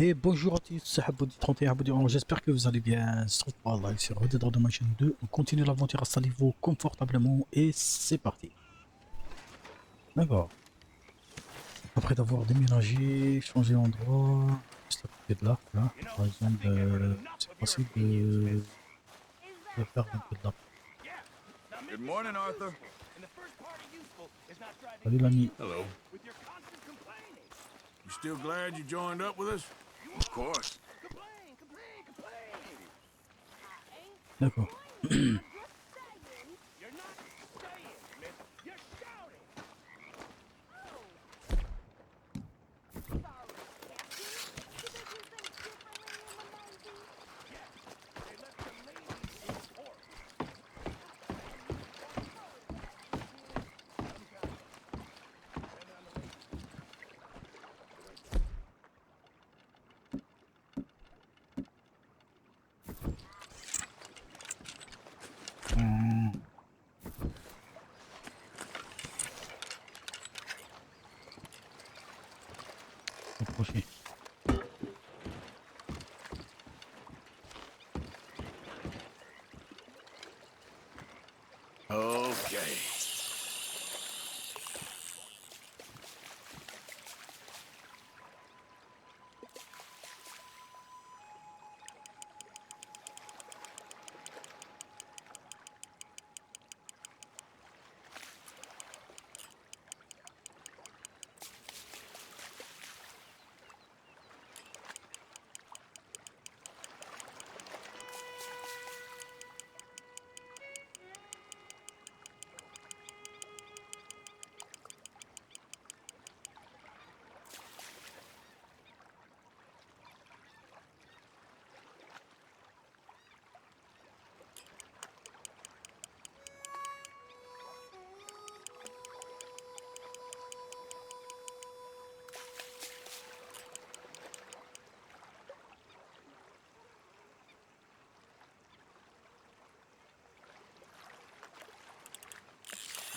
Et bonjour à tous, c'est Haboudi 31 Haboudi 11, j'espère que vous allez bien. Voilà, c'est redepmtion 2. On continue l'aventure, installez-vous confortablement et c'est parti. D'accord. Après d'avoir déménagé, changé d'endroit, juste à côté de là, là, par exemple, c'est facile de faire un peu de là. Good morning, Arthur. Salut l'ami. Hello. You still glad you joined up with us? Of course. D'accord. Approchez. Okay.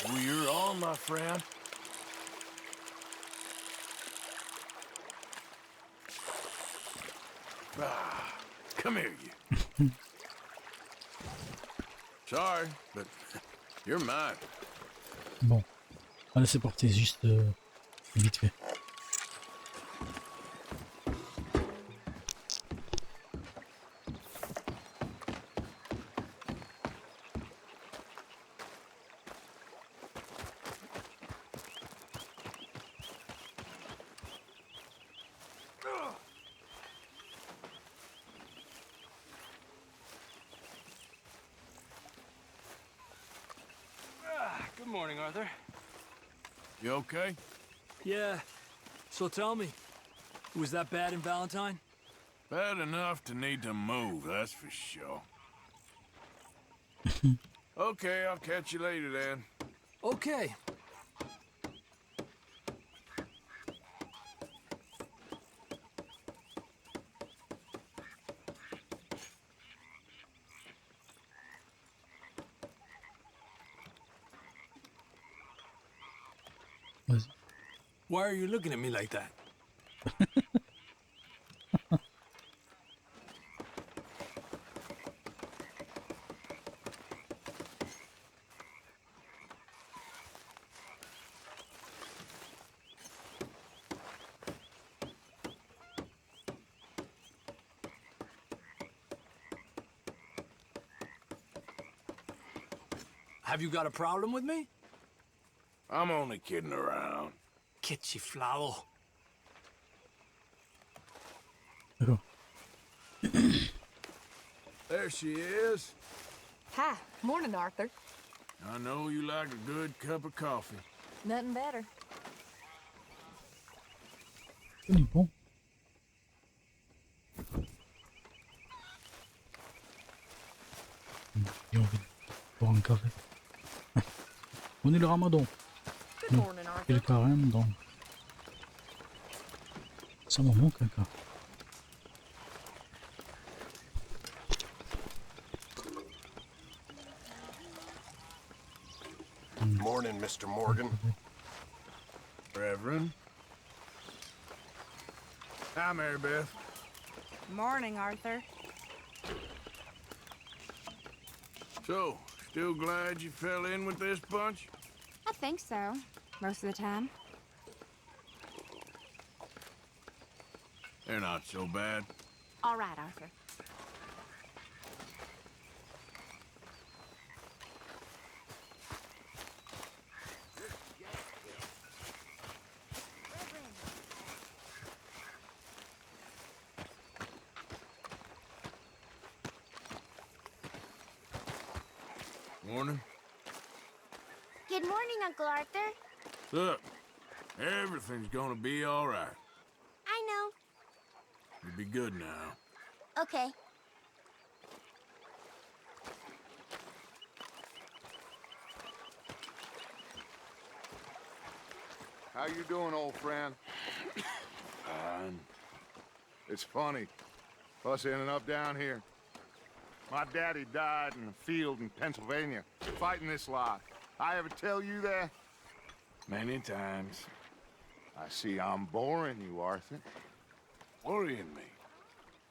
Well, you're on, my friend. Ah, come here, you. Sorry, but you're mine. Bon. Allez, c'est parti, juste vite fait. Good morning, Arthur. You okay? Yeah. So tell me, was that bad in Valentine? Bad enough to need to move, that's for sure. Okay, I'll catch you later then. Okay. Vas-y. Why are you looking at me like that? Have you got a problem with me? I'm only kidding around. Que chiflado. D'accord. There she is. Hi. Morning, Arthur. I know you like a good cup of coffee. Nothing better. On est bon. J'ai envie de boire un café. On est le ramadan. Good morning, Et le Arthur. carême, donc. Ça me manque un cas. Morning, Mr. Morgan. Reverend. Hi, Mary Beth. Morning, Arthur. So, still glad you fell in with this bunch? I think so. Most of the time. They're not so bad. All right, Arthur. Morning. Good morning, Uncle Arthur. Look, everything's gonna be all right. I know. You'll be good now. Okay. How you doing, old friend? Fine. It's funny, us ending up down here. My daddy died in a field in Pennsylvania, fighting this lot. I ever tell you that? Many times. I see I'm boring you, Arthur. Worrying me.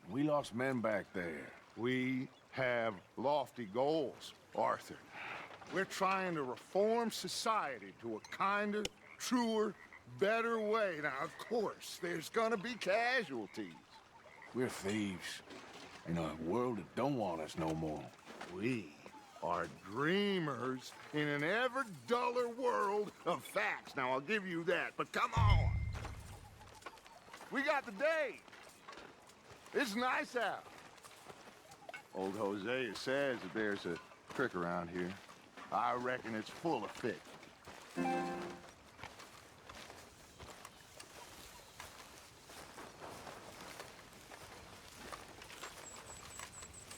We lost men back there. We have lofty goals, Arthur. We're trying to reform society to a kinder, truer, better way. Now, of course, there's gonna be casualties. We're thieves. In a world that don't want us no more. We are dreamers in an ever duller world of facts. Now, I'll give you that, but come on. We got the day. It's nice out. Old Hosea says that there's a trick around here. I reckon it's full of fish.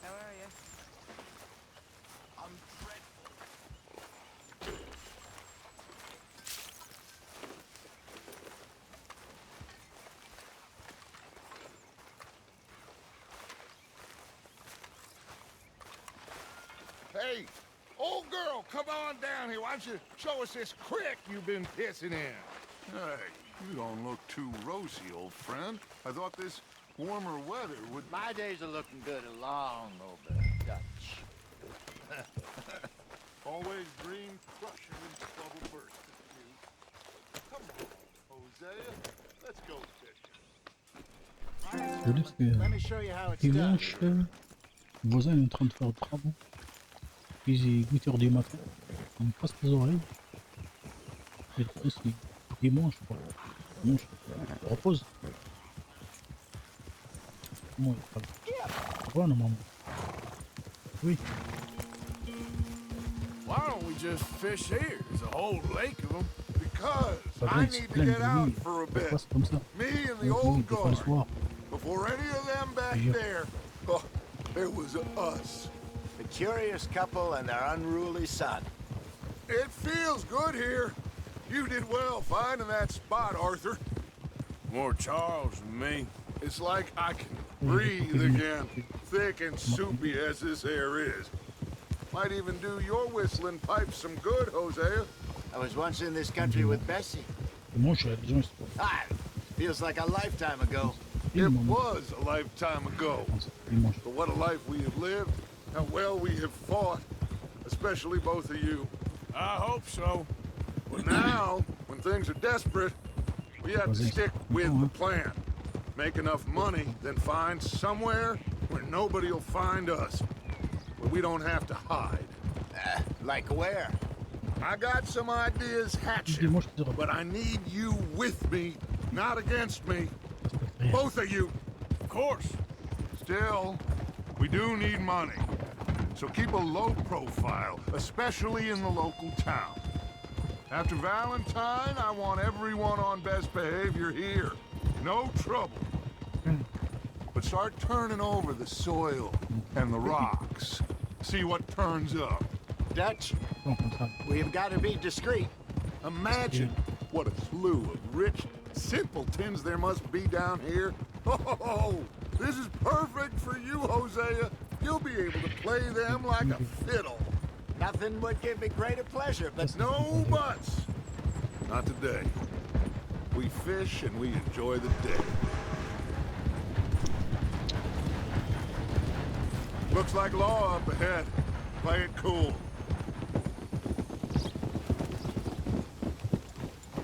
How are you? I'm dreadful. Hey, old girl, come on down here. Why don't you show us this creek you've been pissing in? Hey, you don't look too rosy, old friend. I thought this warmer weather would... My days are looking good along over Dutch. Always dream crusher and bubble burst at you. Come on, Hosea. Let's go fishing. Je laisse que Let me show you how it's dimanche, done. le voisin est en train de faire des travaux. Il est 8h du matin. Il me casse les oreilles. Et le reste, c'est dimanche, quoi. Dimanche, il repose. Comment il travaille? Ouais, normalement. Oui. Why don't we just fish here? There's a whole lake of them. Because Pas I vrai, c'est need to plein get de out nuit. for a Pourquoi bit. c'est comme ça? Me and the Oui, old des fois le guard. soir. Before any of them back Yeah. there, oh, it was us. The curious couple and their unruly son. It feels good here. You did well finding that spot, Arthur. More Charles than me. It's like I can breathe again, thick and soupy as this air is. Might even do your whistling pipes some good, Hosea. I was once in this country with Bessie. Dimanche, les gens, ils Ah, feels like a lifetime ago. It sont was a lifetime ago. dimanche. But what a life we have lived, how well we have fought, especially both of you. I hope so. But now, when things are desperate, we have to stick with the plan. Make enough money, then find somewhere where nobody will find us. Where we don't have to hide. Like where? I got some ideas hatching, Dimanche, je te but I need you with me, not against me. Both of you. Of course. Still, we do need money. So keep a low profile, especially in the local town. After Valentine, I want everyone on best behavior here. No trouble. But start turning over the soil and the rocks. See what turns up. Dutch, Bon, comme ça. we've got to be discreet. Imagine what a slew of rich simpletons there must be down here. Oh, this is perfect for you, Hosea. You'll be able to play them like a fiddle. Nothing would give me greater pleasure, but No buts. Not today. We fish and we enjoy the day. Looks like law up ahead. Play it cool.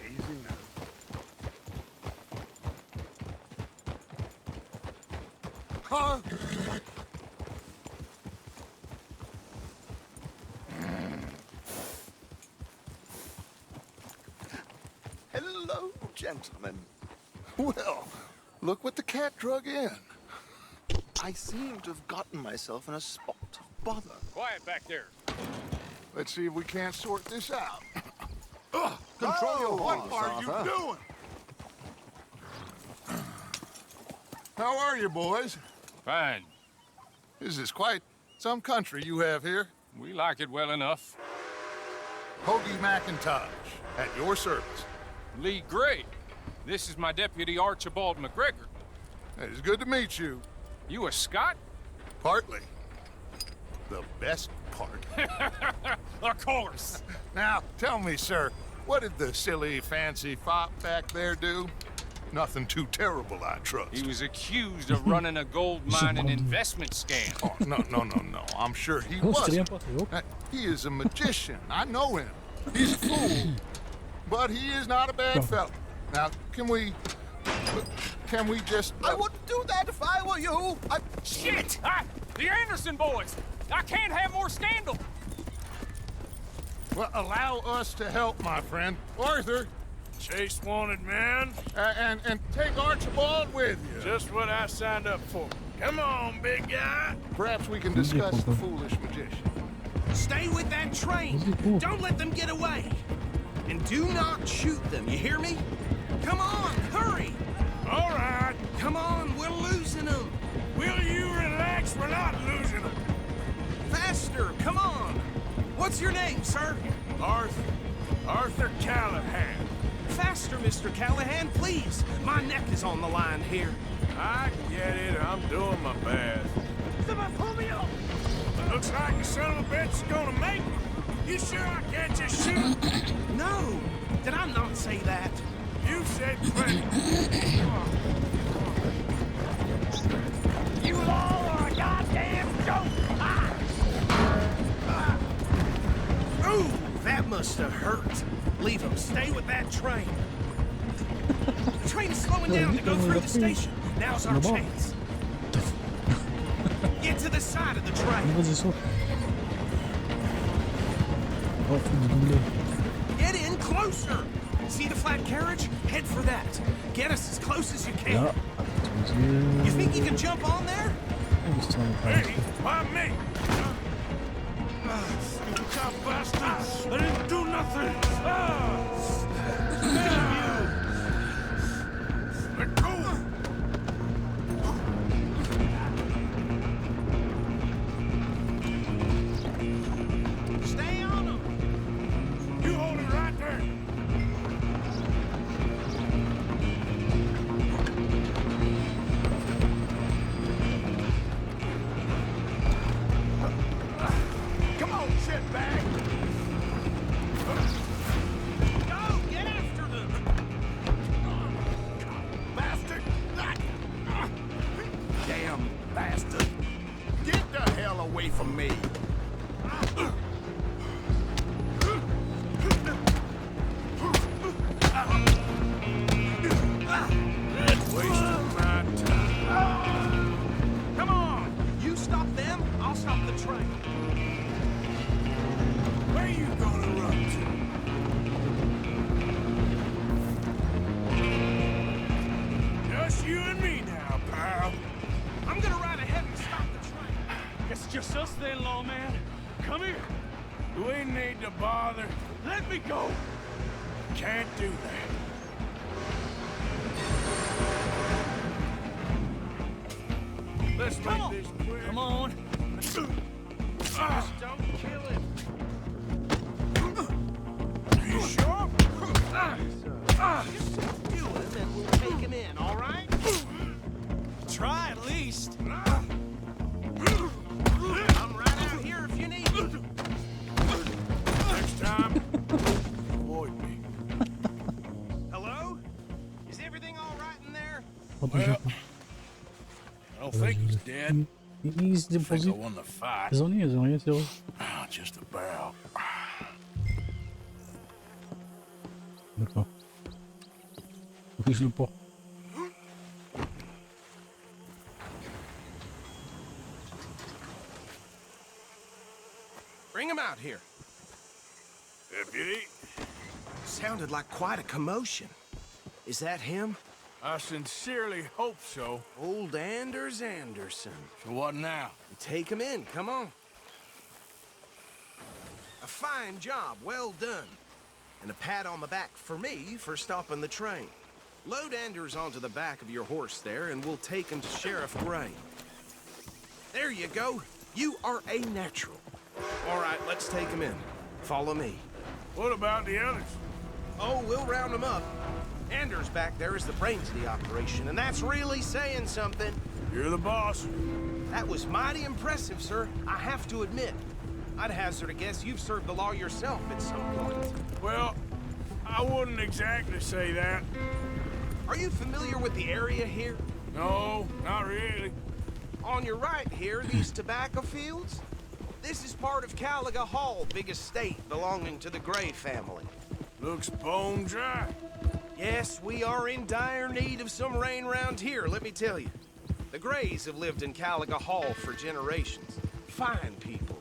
Easy now. Huh? Hello, gentlemen. Well, look what the cat drug in. I seem to have gotten myself in a spot of bother. Quiet back there. Let's see if we can't sort this out. Control your what are you doing? How are you, boys? Fine. This is quite some country you have here. We like it well enough. Hoagie McIntosh, at your service. Lee Gray. This is my deputy Archibald McGregor. It is good to meet you. You a Scot? Partly. The best part. Of course. Now, tell me, sir, what did the silly, fancy fop back there do? Nothing too terrible, I trust. He was accused of running a gold mining investment scam. Oh, no. I'm sure he wasn't. He is a magician. I know him. He's a fool. But he is not a bad fellow. Now, can we just... I wouldn't do that if I were you. Shit! The Anderson boys! I can't have more scandal! Well, allow us to help, my friend. Arthur, Chase wanted man. and take Archibald with you. Just what I signed up for. Come on, big guy. Perhaps we can discuss the foolish magician. Stay with that train. Don't let them get away. And do not shoot them, you hear me? Come on, hurry. All right. Come on, we're losing them. Will you relax? We're not losing them. Faster, come on. What's your name, sir? Arthur Callahan. Faster, Mr. Callahan, please. My neck is on the line here. I get it. I'm doing my best. Someone pull me up. Looks like the son of a bitch is gonna make it. You sure I can't just shoot? No, did I not say that? You said plenty. You all are a goddamn joke! Ooh, that must have hurt. Leave him. Stay with that train. The train is slowing down to go through the station. Now's our chance. Get to the side of the train. Get in closer. See the flat carriage? Head for that. Get us as close as you can. You think you can jump on there? Hey, why me? Stupid cop bastard! I didn't do nothing! Let go! Stay on them! You hold it right there! Come on, shitbag! Go! Get after them! Bastard! Damn bastard! Get the hell away from me! Wasting my time. Come on! You stop them, I'll stop the train. Where you gonna run to? Just you and me now, pal. I'm gonna ride ahead and stop the train. It's just us then, lawman. Come here. We need to bother. Let me go. Can't do that. Let's Come make on. this quick. Come on. Just don't kill him. You sure? Just do him and we'll take him in, all right? Try at least. I'm right out here if you need me. Next time, avoid me. Hello? Is everything all right in there? Well, I don't think he's dead. Ils se Think I déposent. won the fight. Ils ont rien, c'est vrai. Ah, just about. D'accord. Ok, je le porte. Bring him out here. Deputy, Sounded like quite a commotion. Is that him? I sincerely hope so. Old Anders Anderson. So what now? Take him in, come on. A fine job, well done. And a pat on the back for me for stopping the train. Load Anders onto the back of your horse there, and we'll take him to Sheriff Gray. There you go. You are a natural. All right, let's take him in. Follow me. What about the others? Oh, we'll round them up. Anders back there is the brains of the operation, and that's really saying something. You're the boss. That was mighty impressive, sir. I have to admit. I'd hazard a guess you've served the law yourself at some point. Well, I wouldn't exactly say that. Are you familiar with the area here? No, not really. On your right here, these tobacco fields? This is part of Caliga Hall, big estate belonging to the Gray family. Looks bone dry. Yes, we are in dire need of some rain round here, let me tell you. The Grays have lived in Caliga Hall for generations. Fine people.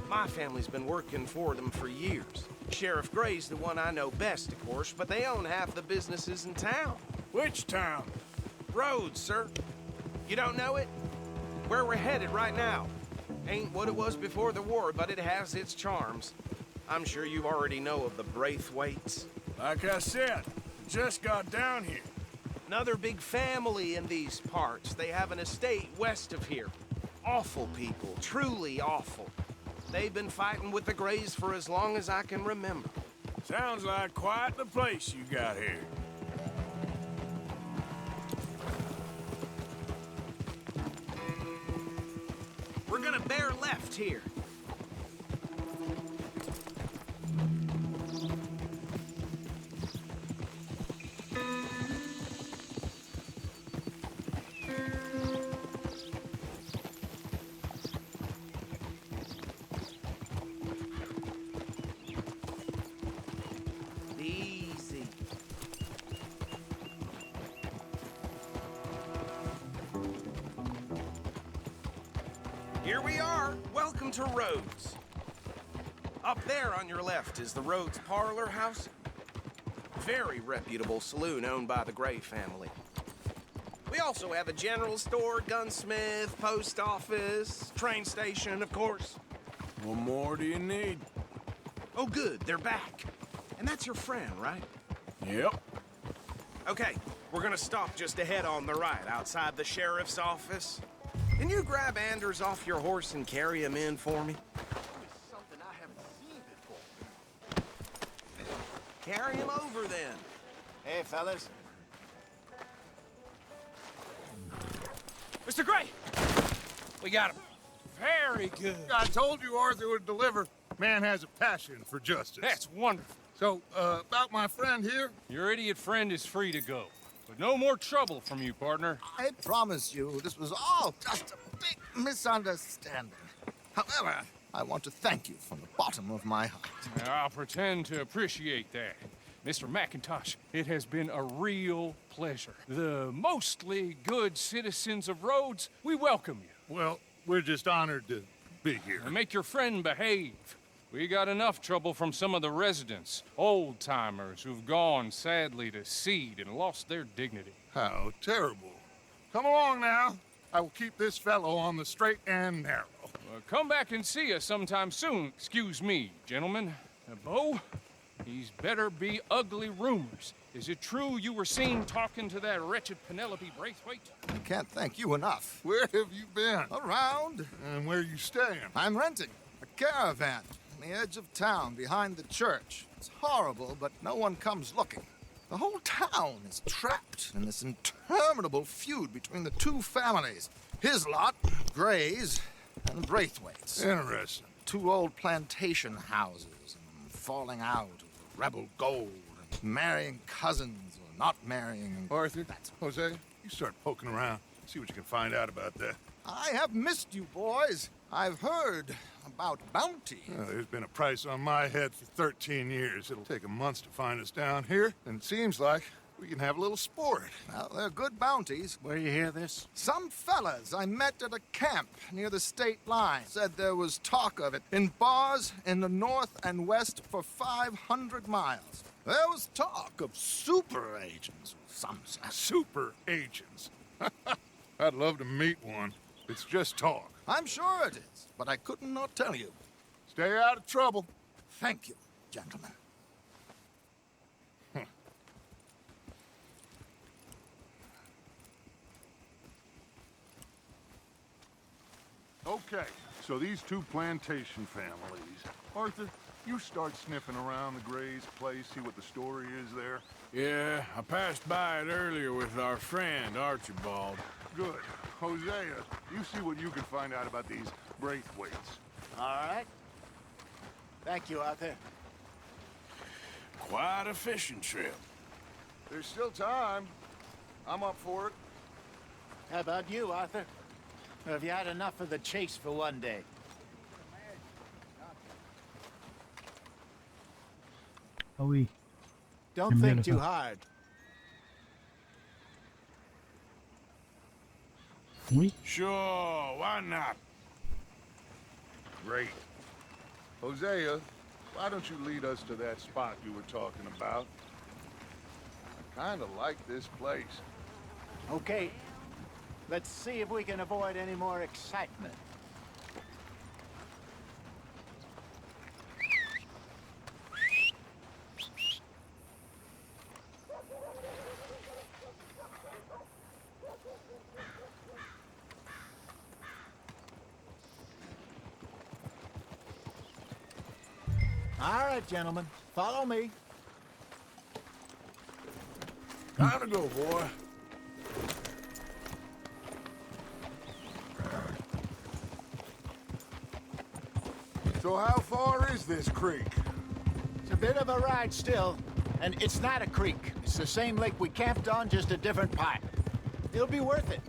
My family's been working for them for years. Sheriff Gray's the one I know best, of course, but they own half the businesses in town. Which town? Rhodes, sir. You don't know it? Where we're headed right now. Ain't what it was before the war, but it has its charms. I'm sure you already know of the Braithwaites. Like I said, just got down here. Another big family in these parts. They have an estate west of here. Awful people, truly awful. They've been fighting with the Grays for as long as I can remember. Sounds like quite the place you got here. We're gonna bear left here. Easy. Here we are. Welcome to Rhodes. Up there on your left is the Rhodes Parlor House. Very reputable saloon owned by the Gray family. We also have a general store, gunsmith, post office, train station, of course. What more do you need? Oh, good, they're back. And that's your friend, right? Yep. Okay, we're gonna stop just ahead on the right, outside the sheriff's office. Can you grab Anders off your horse and carry him in for me? Something I haven't seen before. Carry him over, then. Hey, fellas. Mr. Gray! We got him. Very good. I told you Arthur would deliver. Man has a passion for justice. That's wonderful. So, about my friend here? Your idiot friend is free to go. But no more trouble from you, partner. I promise you, this was all just a big misunderstanding. However, I want to thank you from the bottom of my heart. I'll pretend to appreciate that. Mr. McIntosh, it has been a real pleasure. The mostly good citizens of Rhodes, we welcome you. Well, we're just honored to be here. And make your friend behave. We got enough trouble from some of the residents, old-timers who've gone, sadly, to seed and lost their dignity. How terrible. Come along now. I will keep this fellow on the straight and narrow. Come back and see us sometime soon. Excuse me, gentlemen. Bo, these better be ugly rumors. Is it true you were seen talking to that wretched Penelope Braithwaite? I can't thank you enough. Where have you been? Around. And where are you staying? I'm renting a caravan on the edge of town behind the church. It's horrible, but no one comes looking. The whole town is trapped in this interminable feud between the two families. His lot, Gray's, and Braithwaite's. Interesting. Two old plantation houses, and falling out over rebel gold, and marrying cousins or not marrying. Arthur, Jose, you start poking around. See what you can find out about that. I have missed you, boys. I've heard about bounty. There's been a price on my head for 13 years. It'll take 'em months to find us down here, and it seems like we can have a little sport. Well, they're good bounties. Where you hear this? Some fellas I met at a camp near the state line said there was talk of it in bars in the north and west for 500 miles. There was talk of super agents, some said. Super agents. I'd love to meet one. It's just talk. I'm sure it is, but I couldn't not tell you. Stay out of trouble. Thank you, gentlemen. Okay, so these two plantation families. Arthur, you start sniffing around the Gray's place, see what the story is there. Yeah, I passed by it earlier with our friend, Archibald. Good. Hosea, you see what you can find out about these Braithwaites. All right. Thank you, Arthur. Quite a fishing trip. There's still time. I'm up for it. How about you, Arthur? Or have you had enough of the chase for one day? Ah oui. Don't J'aime bien think le too faire. hard. Oui. Sure, why not? Great. Hosea, why don't you lead us to that spot you were talking about? I kind of like this place. Okay. Let's see if we can avoid any more excitement. All right, gentlemen. Follow me. Time to go, boy. So how far is this creek? It's a bit of a ride still, and it's not a creek. It's the same lake we camped on, just a different part. It'll be worth it.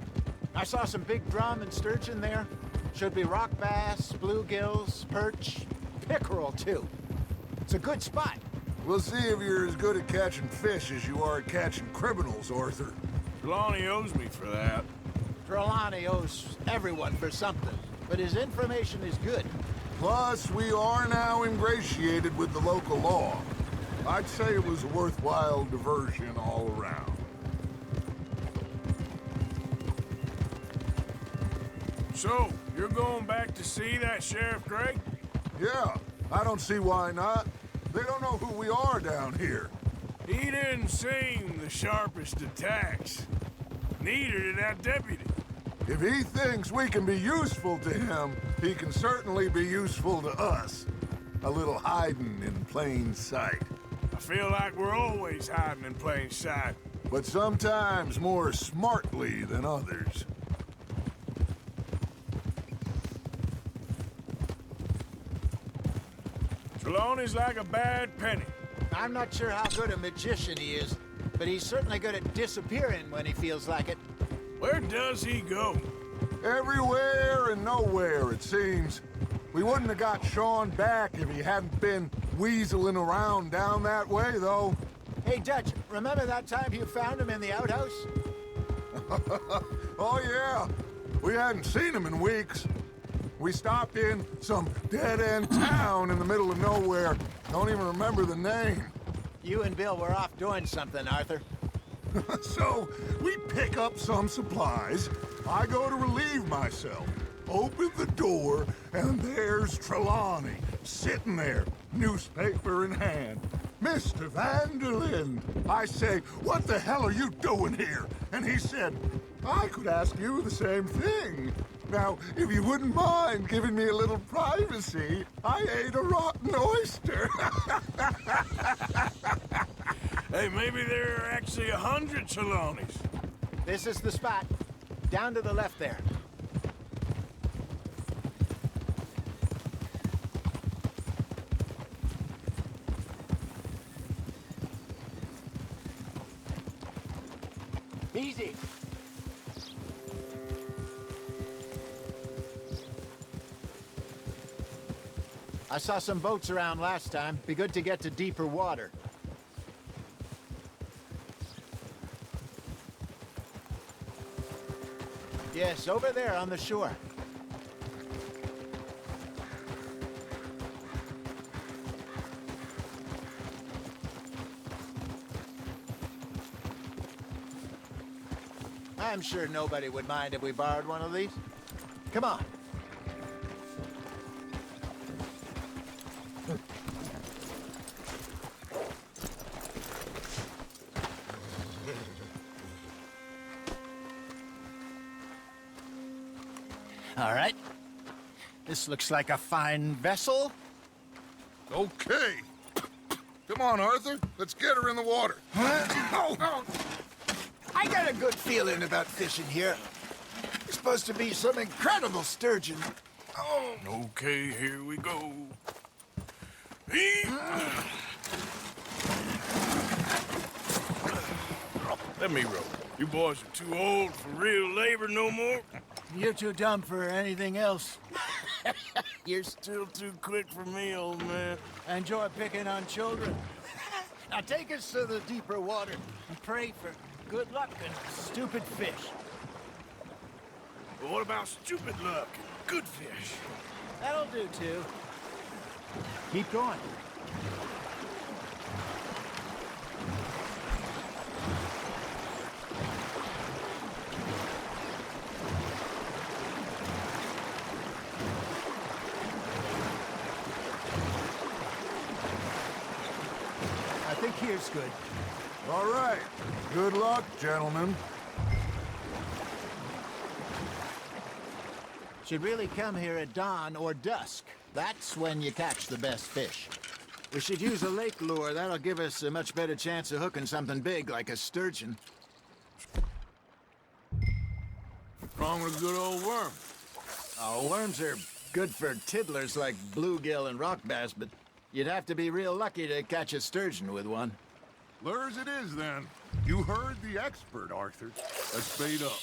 I saw some big drum and sturgeon there. Should be rock bass, bluegills, perch, pickerel too. It's a good spot. We'll see if you're as good at catching fish as you are at catching criminals, Arthur. Trelawney owes me for that. Trelawney owes everyone for something, but his information is good. Plus, we are now ingratiated with the local law. I'd say it was a worthwhile diversion all around. So, you're going back to see that Sheriff Gray? Yeah, I don't see why not. They don't know who we are down here. He didn't seem the sharpest attacks. Neither did that deputy. If he thinks we can be useful to him, he can certainly be useful to us. A little hiding in plain sight. I feel like we're always hiding in plain sight. But sometimes more smartly than others. Trelawney's like a bad penny. I'm not sure how good a magician he is, but he's certainly good at disappearing when he feels like it. Where does he go? Everywhere and nowhere, it seems. We wouldn't have got Sean back if he hadn't been weaseling around down that way, though. Hey, Dutch, remember that time you found him in the outhouse? Oh, yeah. We hadn't seen him in weeks. We stopped in some dead-end town in the middle of nowhere. Don't even remember the name. You and Bill were off doing something, Arthur. So, we pick up some supplies. I go to relieve myself. Open the door, and there's Trelawney, sitting there, newspaper in hand. Mr. Vanderlyn. I say, what the hell are you doing here? And he said, I could ask you the same thing. Now, if you wouldn't mind giving me a little privacy, I ate a rotten oyster. Hey, maybe there are actually 100 Trelawneys. This is the spot. Down to the left there. Easy. I saw some boats around last time. Be good to get to deeper water. Yes, over there on the shore. I'm sure nobody would mind if we borrowed one of these. Come on. All right. This looks like a fine vessel. Okay. Come on, Arthur. Let's get her in the water. Oh. I got a good feeling about fishing here. It's supposed to be some incredible sturgeon. Oh. Okay, here we go. Let me row. You boys are too old for real labor no more. You're too dumb for anything else. You're still too quick for me, old man. Enjoy picking on children. Now take us to the deeper water and pray for good luck and stupid fish. But what about stupid luck and good fish? That'll do, too. Keep going. I think here's good. All right. Good luck, gentlemen. Should really come here at dawn or dusk. That's when you catch the best fish. We should use a lake lure. That'll give us a much better chance of hooking something big like a sturgeon. What's wrong with a good old worm? Oh, worms are good for tiddlers like bluegill and rock bass, but you'd have to be real lucky to catch a sturgeon with one. Lures it is, then. You heard the expert, Arthur. Let's bait up.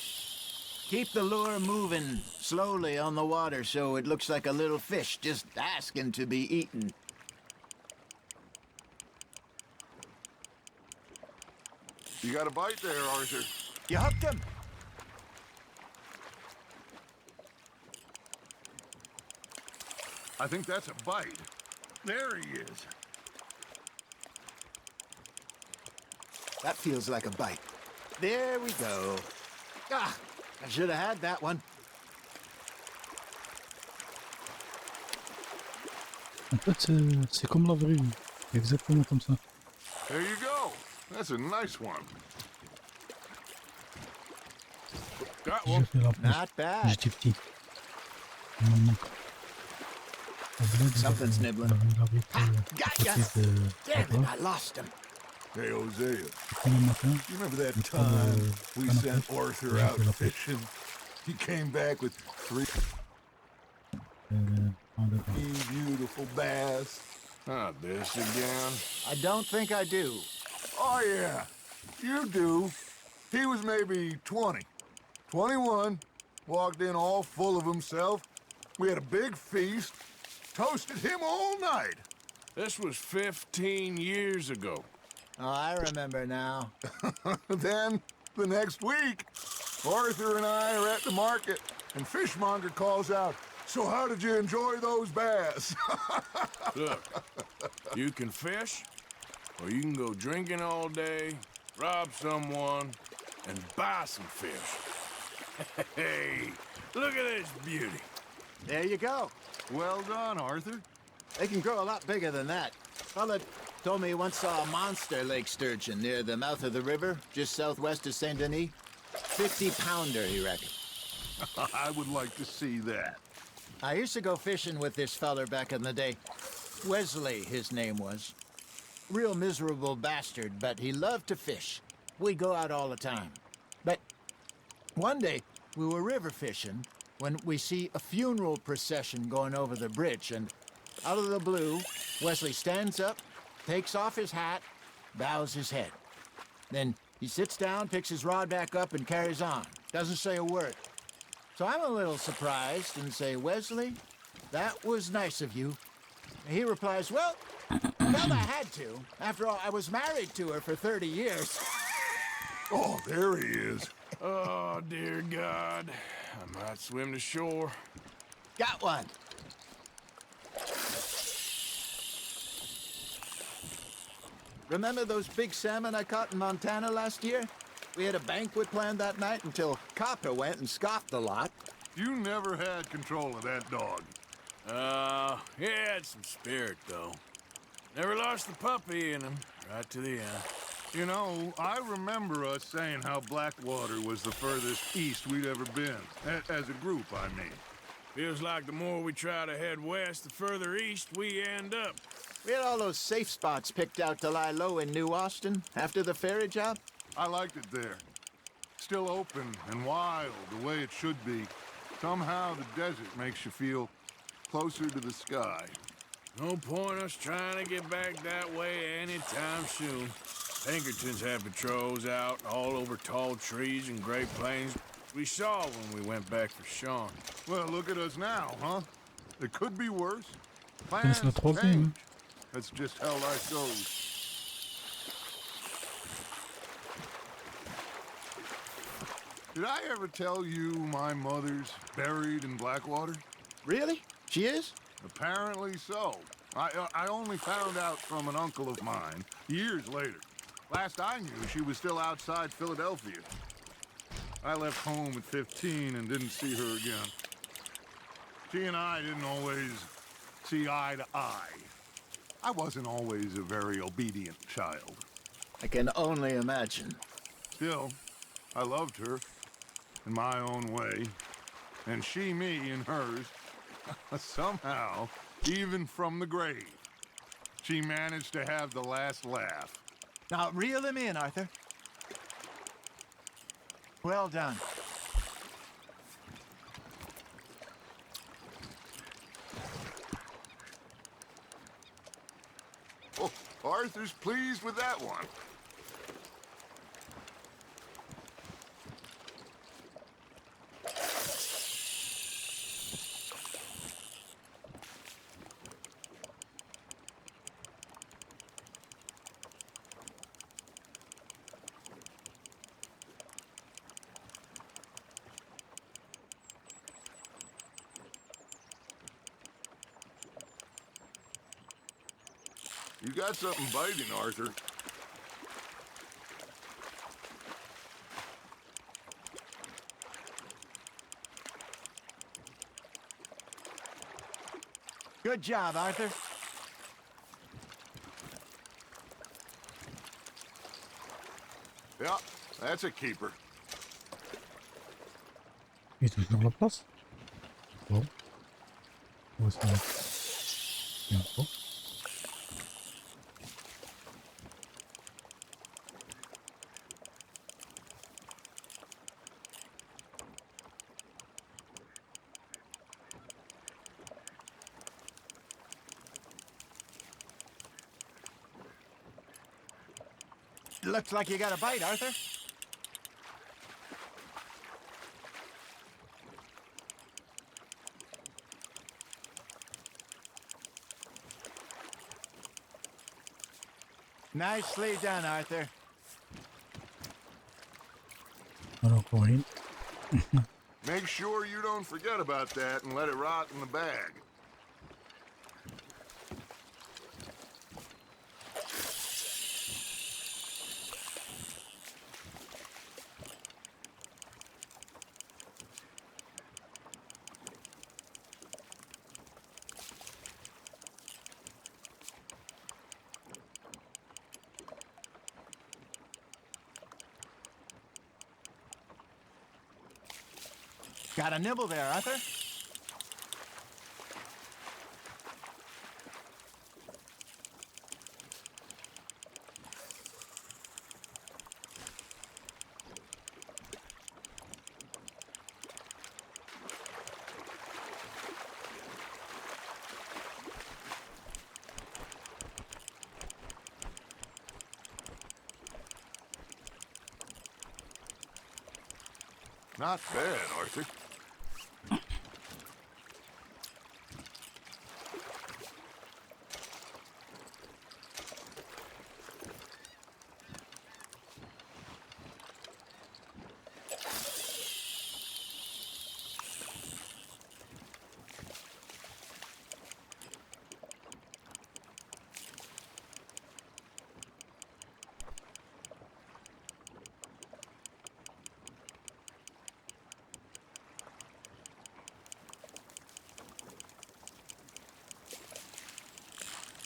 Keep the lure moving slowly on the water so it looks like a little fish just asking to be eaten. You got a bite there, Arthur. You hooked him. I think that's a bite. There he is. That feels like a bite. There we go. Ah, I should have had that one. En fait, c'est comme la vraie vie. Exactement comme ça. There you go. That's a nice one. Got J'ai one. fait la pêche. Not bad. J'étais petit. Maman. Something's nibbling. Got ya! Damn it, I lost him. Hey, Hosea. Le matin, You remember that je time we canne à sent pêche. Arthur J'ai out fait la pêche. fishing? He came back with three beautiful bass. Ah, this again? I don't think I do. Oh, yeah. You do. He was maybe 20. 21. Walked in all full of himself. We had a big feast. Toasted him all night. This was 15 years ago. Oh, I remember now. Then, the next week, Arthur and I are at the market, and Fishmonger calls out, "So how did you enjoy those bass?" Look, you can fish, or you can go drinking all day, rob someone, and buy some fish. Hey, look at this beauty. There you go. Well done, Arthur. They can grow a lot bigger than that. Fella told me he once saw a monster lake sturgeon near the mouth of the river, just southwest of Saint Denis. 50-pounder, he reckoned. I would like to see that. I used to go fishing with this feller back in the day. Wesley, his name was. Real miserable bastard, but he loved to fish. We'd go out all the time. But one day, we were river fishing when we see a funeral procession going over the bridge, and out of the blue, Wesley stands up, takes off his hat, bows his head. Then he sits down, picks his rod back up, and carries on. Doesn't say a word. So I'm a little surprised and say, "Wesley, that was nice of you, He replies, well, Bella had to. After all, I was married to her for 30 years. Oh, there he is. Oh, dear God. I might swim to shore. Got one. Remember those big salmon I caught in Montana last year? We had a banquet planned that night until Copper went and scoffed a lot. You never had control of that dog. He had some spirit, though. Never lost the puppy in him, right to the end. You know, I remember us saying how Blackwater was the furthest east we'd ever been. As a group, I mean. Feels like the more we try to head west, the further east we end up. We had all those safe spots picked out to lie low in New Austin after the ferry job. I liked it there. Still open and wild, the way it should be. Somehow the desert makes you feel closer to the sky. No point us trying to get back that way anytime soon. Pinkertons had patrols out all over tall trees and Great Plains. We saw when we went back for Sean. Well, look at us now, huh? It could be worse. Laisse Plans le troisième. change. That's just how life goes. Did I ever tell you my mother's buried in Blackwater? Really? She is? Apparently so. I only found out from an uncle of mine years later. Last I knew, she was still outside Philadelphia. I left home at 15 and didn't see her again. She and I didn't always see eye to eye. I wasn't always a very obedient child. I can only imagine. Still, I loved her in my own way, and she me in hers. Somehow, even from the grave, she managed to have the last laugh. Now, reel him in, Arthur. Well done. Oh, Arthur's pleased with that one. You got something biting, Arthur. Good job, Arthur. Yeah, that's a keeper. Il est toujours la place. Bon. On va se mettre. Bien, bon. Looks like you got a bite, Arthur. Nicely done, Arthur. Encore une. Make sure you don't forget about that and let it rot in the bag. Got a nibble there, Arthur. Not bad, Arthur.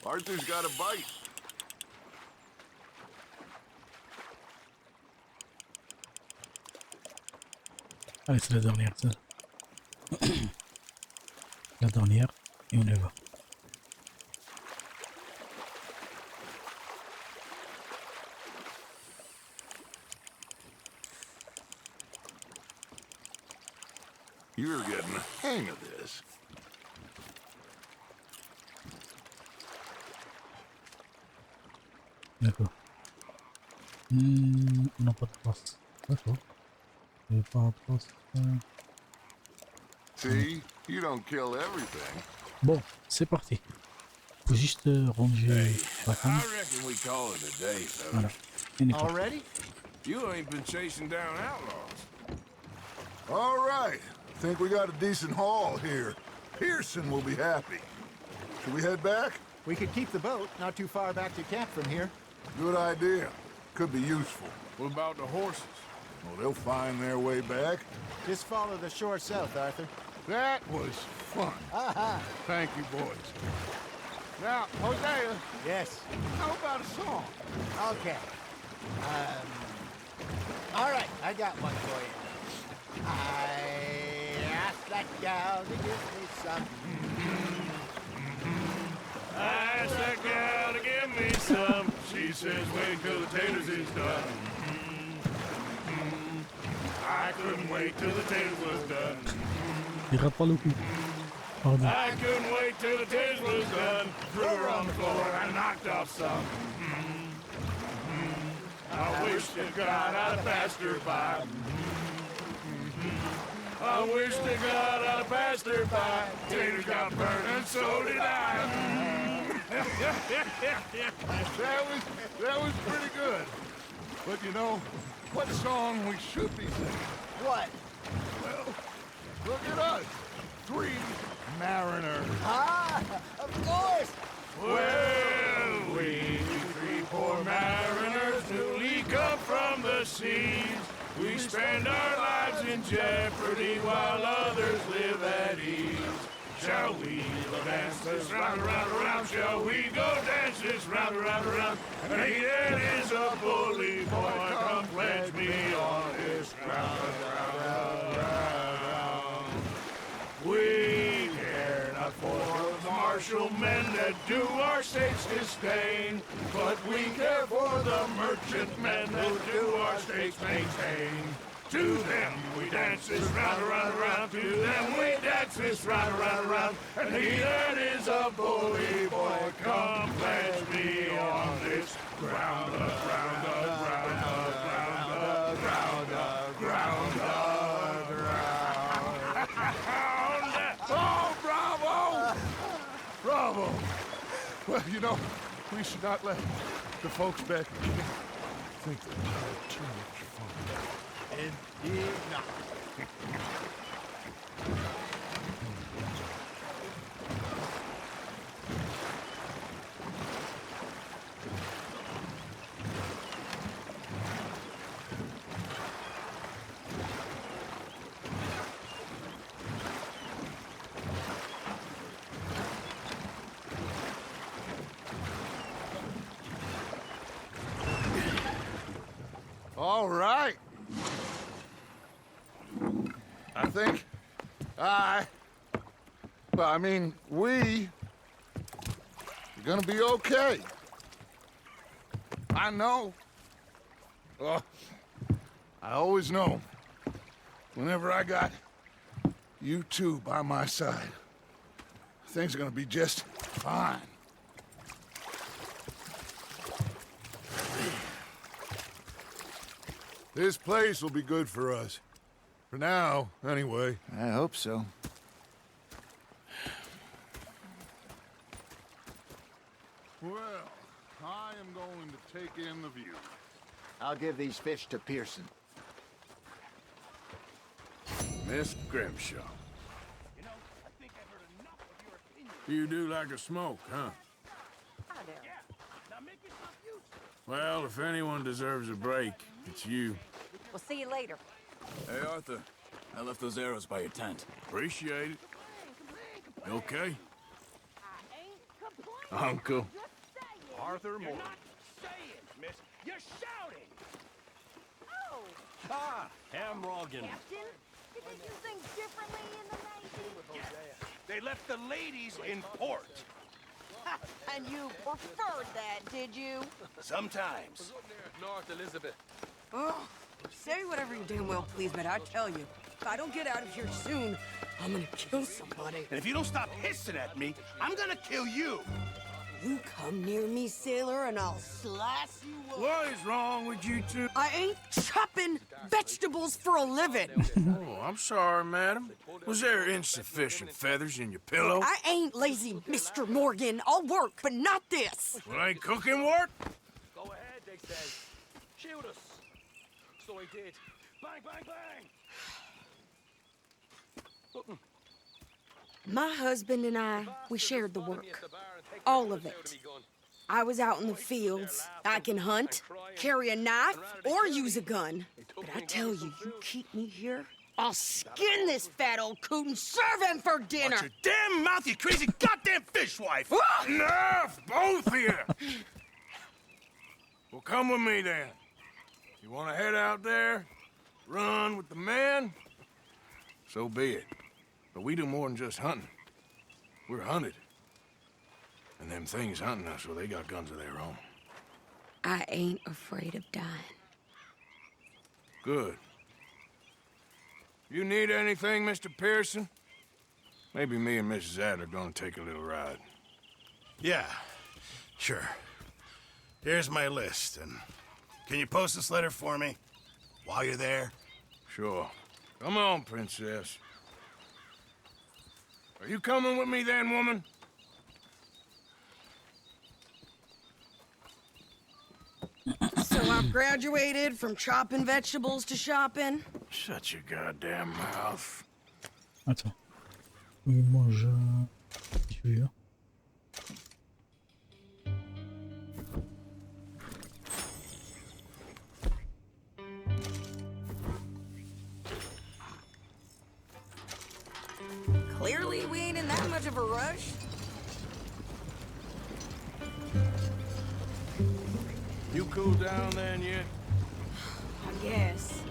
Arthur's got a bite. Allez, c'est la dernière, ça. La dernière, et on y va. You're getting the hang of this. D'accord. On n'a pas de trace. D'accord. Il n'y a pas de trace. See? You don't kill everything. Bon, c'est parti. Faut juste ranger la I femme. reckon we call it a day, Voilà. fellas. Et on est parti. Already? You ain't been chasing down outlaws. All right. Think we got a decent haul here. Pearson will be happy. Should we head back? We could keep the boat not too far back to camp from here. Good idea. Could be useful. What about the horses? Well, they'll find their way back. Just follow the shore south, Arthur. That was fun. Aha! Thank you, boys. Now, Hosea, Yes. how about a song? Okay. All right, I got one for you. I asked that gal to give me some. I asked that gal to give me some. She says, wait till the taters is done. I couldn't wait till the taters was done. Il rate pas le coup. Pardon. I couldn't wait till the taters was done. Threw her on the floor and knocked off some. I wish to God I'd have passed her by. I wish to God I'd have passed her by. Taters got burned and so did I. That was pretty good. But you know, what song we should be singing? What? Well, look at us. 3 mariners. Ah, of course. Well, we 3 poor mariners newly come from the seas. We spend our lives in jeopardy while others live at ease. Shall we go dance this round, around, around? Shall we go dance this round, around, around? And he that is a bully boy, come pledge me on this ground, round, round. We care not for the martial men that do our states disdain, but we care for the merchant men that do our states maintain. To them we dance this round, around, around. To them we dance this round, around, around. And he that is a bully boy, come pledge me on this ground, ground, ground, ground, ground, ground, ground. Oh, bravo! Bravo! Well, you know, we should not let the folks back think that we had too much fun. Indeed not. All right. I think we are gonna be okay. I know. I always know. Whenever I got you two by my side, things are gonna be just fine. This place will be good for us. For now, anyway. I hope so. Well, I am going to take in the view. I'll give these fish to Pearson. Miss Grimshaw. You know, I think I've heard enough of your opinion. You do like a smoke, huh? I do. Yeah, now make yourself useful. Well, if anyone deserves a break, it's you. We'll see you later. Hey, Arthur. I left those arrows by your tent. Appreciate it. You okay? I ain't complaining. Uncle. Arthur You're Morgan. not saying, miss. You're shouting. Oh, Ah, Ham Morgan. Captain, did they do things differently in the 90s? They left the ladies in port. And you preferred that, did you? Sometimes. North Elizabeth. Oh, say whatever you damn well please, but I tell you, if I don't get out of here soon, I'm gonna kill somebody. And if you don't stop hissing at me, I'm gonna kill you. You come near me, sailor, and I'll slice you up. What is wrong with you two? I ain't chopping vegetables for a living. Oh, I'm sorry, madam. Was there insufficient feathers in your pillow? I ain't lazy, Mr. Morgan. I'll work, but not this. Well, ain't cooking work? Go ahead, they say. Shoot us. So he did. Bang, bang, bang. My husband and I, we shared the work. All of it. I was out in the fields. I can hunt, carry a knife, or use a gun. But I tell you, you keep me here, I'll skin this fat old coot and serve him for dinner. Watch your damn mouth, you crazy goddamn fishwife! Enough, both of you! Well, come with me then. You want to head out there, run with the men? So be it. But we do more than just hunting. We're hunted. And them things hunting us, well, they got guns of their own. I ain't afraid of dying. Good. You need anything, Mr. Pearson? Maybe me and Mrs. Adler are gonna take a little ride. Yeah, sure. Here's my list, and can you post this letter for me while you're there? Sure. Come on, princess. Are you coming with me then, woman? So I've graduated from chopping vegetables to shopping. Shut your goddamn mouth. Attends. Moi, je vais là. Clearly, we ain't in that much of a rush. You cool down then yet? I guess.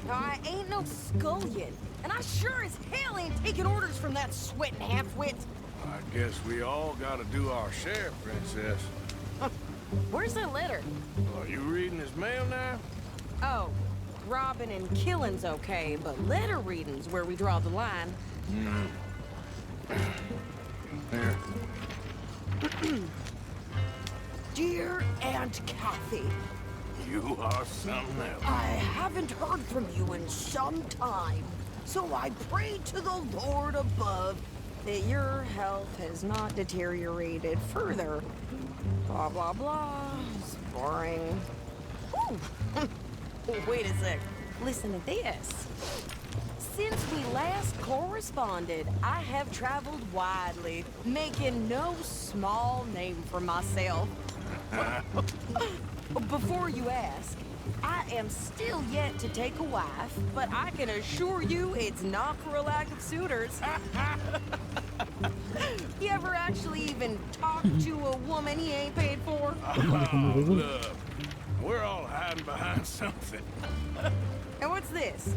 Now, I ain't no scullion, and I sure as hell ain't taking orders from that sweating half-wit. I guess we all gotta do our share, princess. Where's that letter? Are you reading his mail now? Oh, robbing and killing's okay, but letter reading's where we draw the line. Here. Dear Aunt Kathy, You are something else. I haven't heard from you in some time, so I pray to the Lord above that your health has not deteriorated further. Blah, blah, blah. It's boring. Ooh. Wait a sec. Listen to this. Since we last corresponded, I have traveled widely, making no small name for myself. Before you ask, I am still yet to take a wife, but I can assure you it's not for a lack of suitors. You ever actually even talk to a woman he ain't paid for? Oh, look. We're all hiding behind something. And what's this?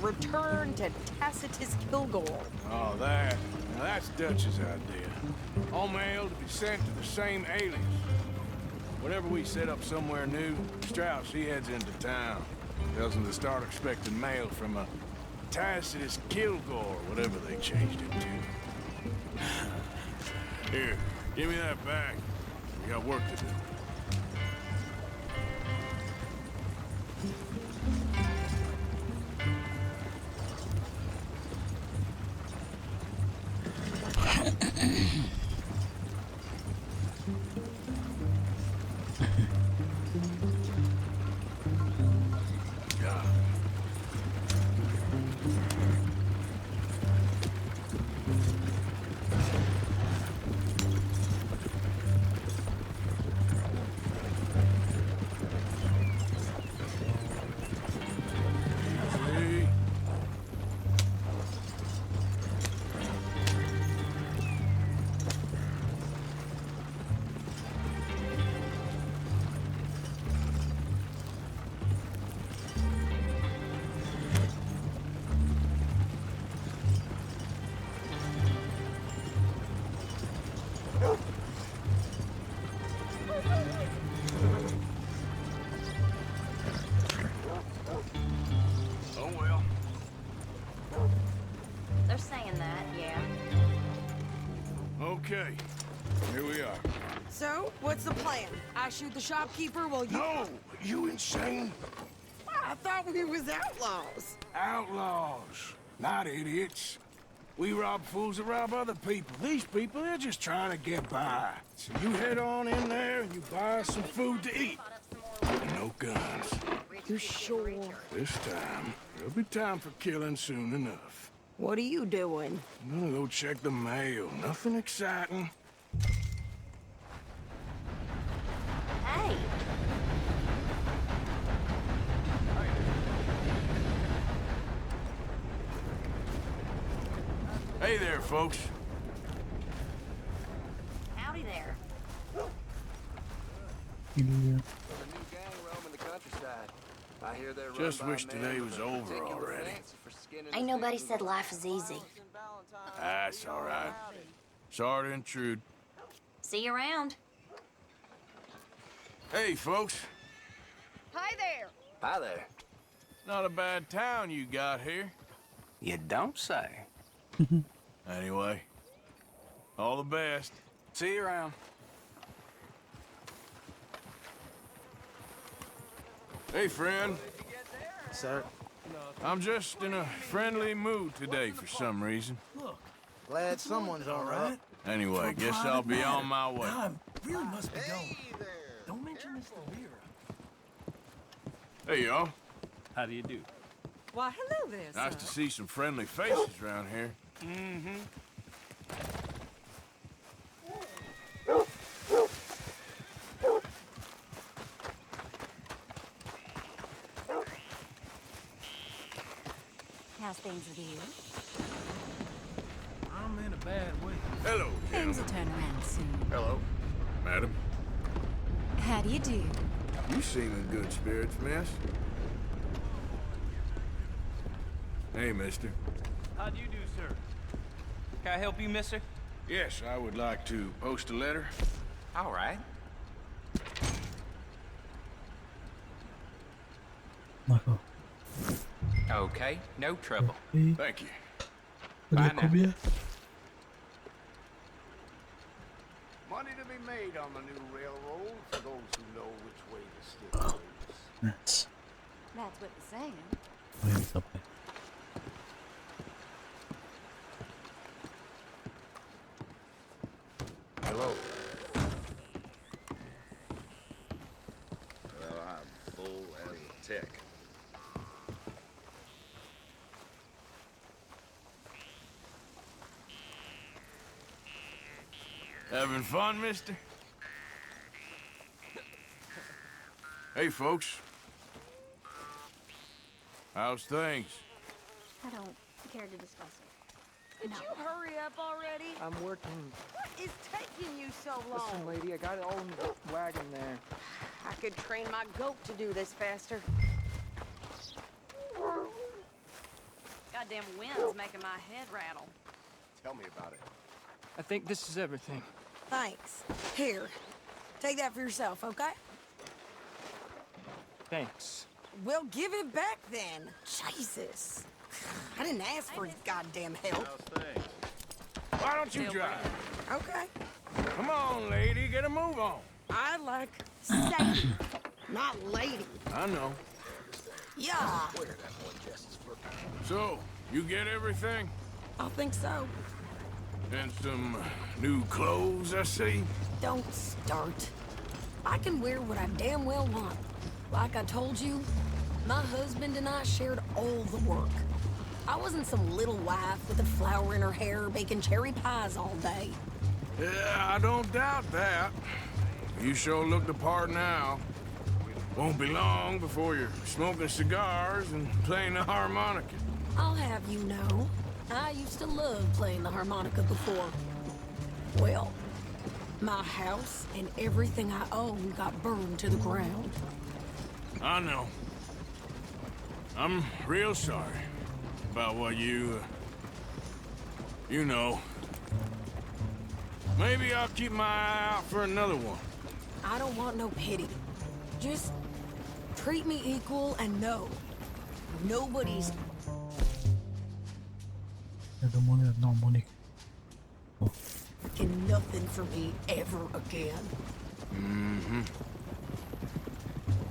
Return to Tacitus Kilgore. Oh, that. Now that's Dutch's idea. All mail to be sent to the same alias. Whenever we set up somewhere new, Strauss, he heads into town. Tells them to start expecting mail from a Tacitus Kilgore, whatever they changed it to. Here, give me that back. We got work to do. Okay, here we are. So, what's the plan? I shoot the shopkeeper while you... No! You insane? I thought we was outlaws. Outlaws, not idiots. We rob fools that rob other people. These people, they're just trying to get by. So you head on in there and you buy some food to eat. No guns. You sure? This time, there'll be time for killing soon enough. What are you doing? I'm gonna go check the mail. Nothing exciting. Hey, Hey there, folks. howdy there. Just wish today was over already. Ain't nobody said life is easy. That's all right. Sorry to intrude. See you around. Hey, folks. Hi there. Hi there. Not a bad town you got here. You don't say. Anyway, all the best. See you around. Hey, friend. Sir. I'm just in a friendly mood today for some reason. Glad someone's all right. Anyway, guess I'll be on my way. Really must be going. Don't mention this to Vera. Hey, y'all. How do you do? Why, hello there, Nice to see some friendly faces around here. Mm-hmm. How's things with you? I'm in a bad way. Hello, Things will gentlemen. turn around soon. Hello. Madam. How do you do? You seem in good spirits, miss. Hey, mister. How do you do, sir? Can I help you, mister? Yes, I would like to post a letter. All right. D'accord. Okay, no trouble. Et Thank you. il y a Bye now. combien? Money to be made on the new railroad for those who know which way the stick goes. Mince. That's what they're saying. Oui, mais après. Hello. Well, I'm full as a tick. Having fun, mister? Hey, folks. How's things? I don't care to discuss it. Could you hurry up already? I'm working. What is taking you so long? Listen, lady, I got it all in the wagon there. I could train my goat to do this faster. Goddamn wind's making my head rattle. Tell me about it. I think this is everything. Thanks. Here, take that for yourself, okay? Thanks. Well, give it back then. Jesus. I didn't ask for his goddamn help. How's things? Why don't you drive? Okay. Come on, lady, get a move on. I like Sadie, not lady. I know. Yeah, So, you get everything? I think so. And some new clothes, I see? Don't start. I can wear what I damn well want. Like I told you, my husband and I shared all the work. I wasn't some little wife with a flower in her hair baking cherry pies all day. Yeah, I don't doubt that. You sure look the part now. Won't be long before you're smoking cigars and playing the harmonica. I'll have you know, I used to love playing the harmonica before. Well, my house and everything I own got burned to the ground. I know. I'm real sorry about what you know. Maybe I'll keep my eye out for another one. I don't want no pity. Just treat me equal and know nobody's... Il y a de monnaie. Non, monnaie. Bon. and nothing for me ever again. Mm-hmm.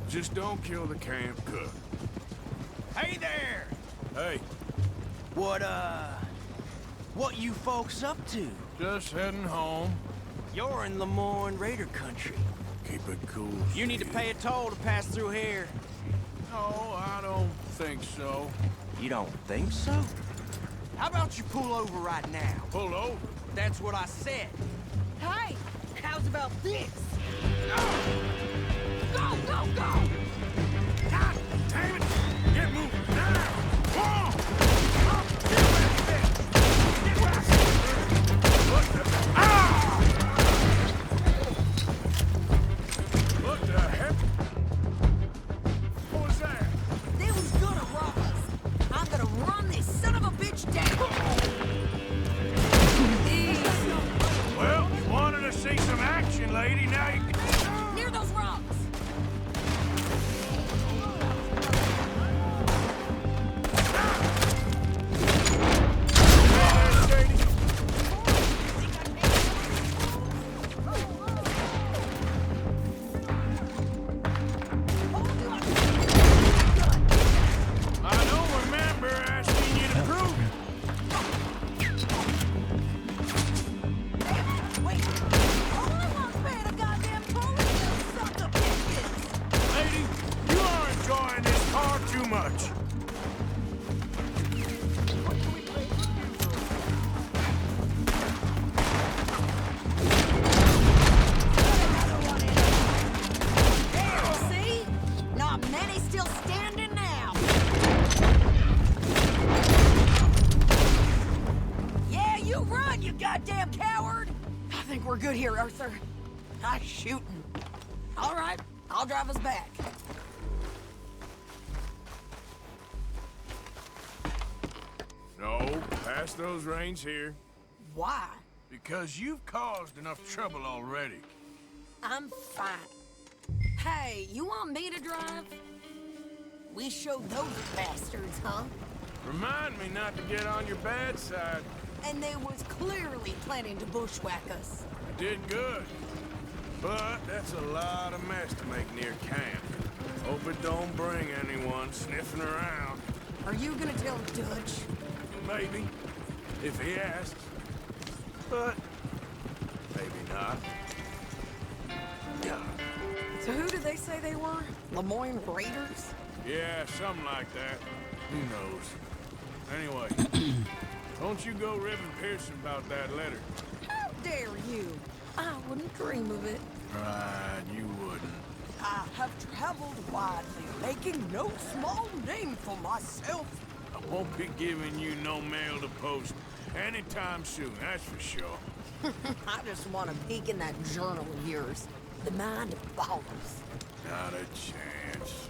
Just don't kill the camp cook. Hey there! Hey, What you folks up to? just heading home. You're in Lemoyne Raider country. Keep it cool. You need to pay a toll to pass through here. No, I don't think so. You don't think so? How about you pull over right now? Pull over? That's what I said. Hey, how's about this? Go, go, go! God damn it! Get moving now! Come on! What the... Ah! What the heck? What was that? They was gonna rob us. I'm gonna run this son of a bitch down. Easy. Well, you wanted to see some action, lady. Now you can... Near those rocks. I don't remember asking you to prove it. Wait. All I want's paying a goddamn toll, you sucker bitches. Lady, you are enjoying this car too much. There, see? Not many still standing now. Yeah, you run, you goddamn coward! I think we're good here, Arthur. Nice shooting. All right, I'll drive us back. No, pass those reins here. Why? Because you've caused enough trouble already. I'm fine. Hey, you want me to drive? We showed those bastards, huh? Remind me not to get on your bad side. And they was clearly planning to bushwhack us. You did good. But that's a lot of mess to make near camp. Hope it don't bring anyone sniffing around. Are you gonna tell Dutch? Maybe, if he asks. But maybe not. So who did they say they were? Lemoyne Raiders? Yeah, something like that. Who knows? Anyway, don't you go ribbing Pearson about that letter. How dare you? I wouldn't dream of it. Right, you wouldn't. I have traveled widely, making no small name for myself. I won't be giving you no mail to post anytime soon, that's for sure. I just want to peek in that journal of yours. The mind of ballers. Not a chance.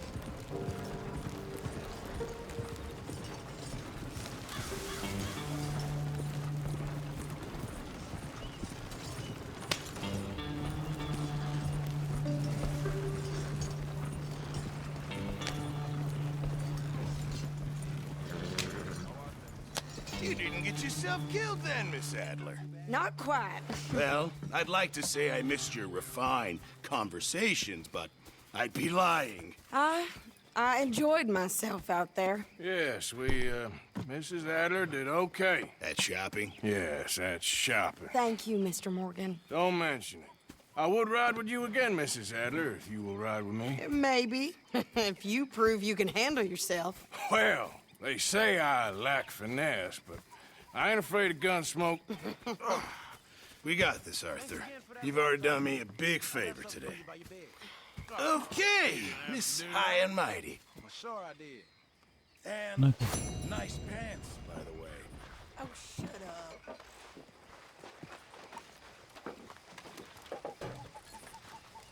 You didn't get yourself killed then, Miss Adler. Not quite. Well, I'd like to say I missed your refined conversations, but I'd be lying. I enjoyed myself out there. Yes, Mrs. Adler did okay. At shopping? Yes, that's shopping. Thank you, Mr. Morgan. Don't mention it. I would ride with you again, Mrs. Adler, if you will ride with me. Maybe. If you prove you can handle yourself. Well, they say I lack finesse, but I ain't afraid of gun smoke. We got this, Arthur. You've already done me a big favor today. Okay, Miss High and Mighty. Sure I did. And nice pants, by the way. Oh, shut up.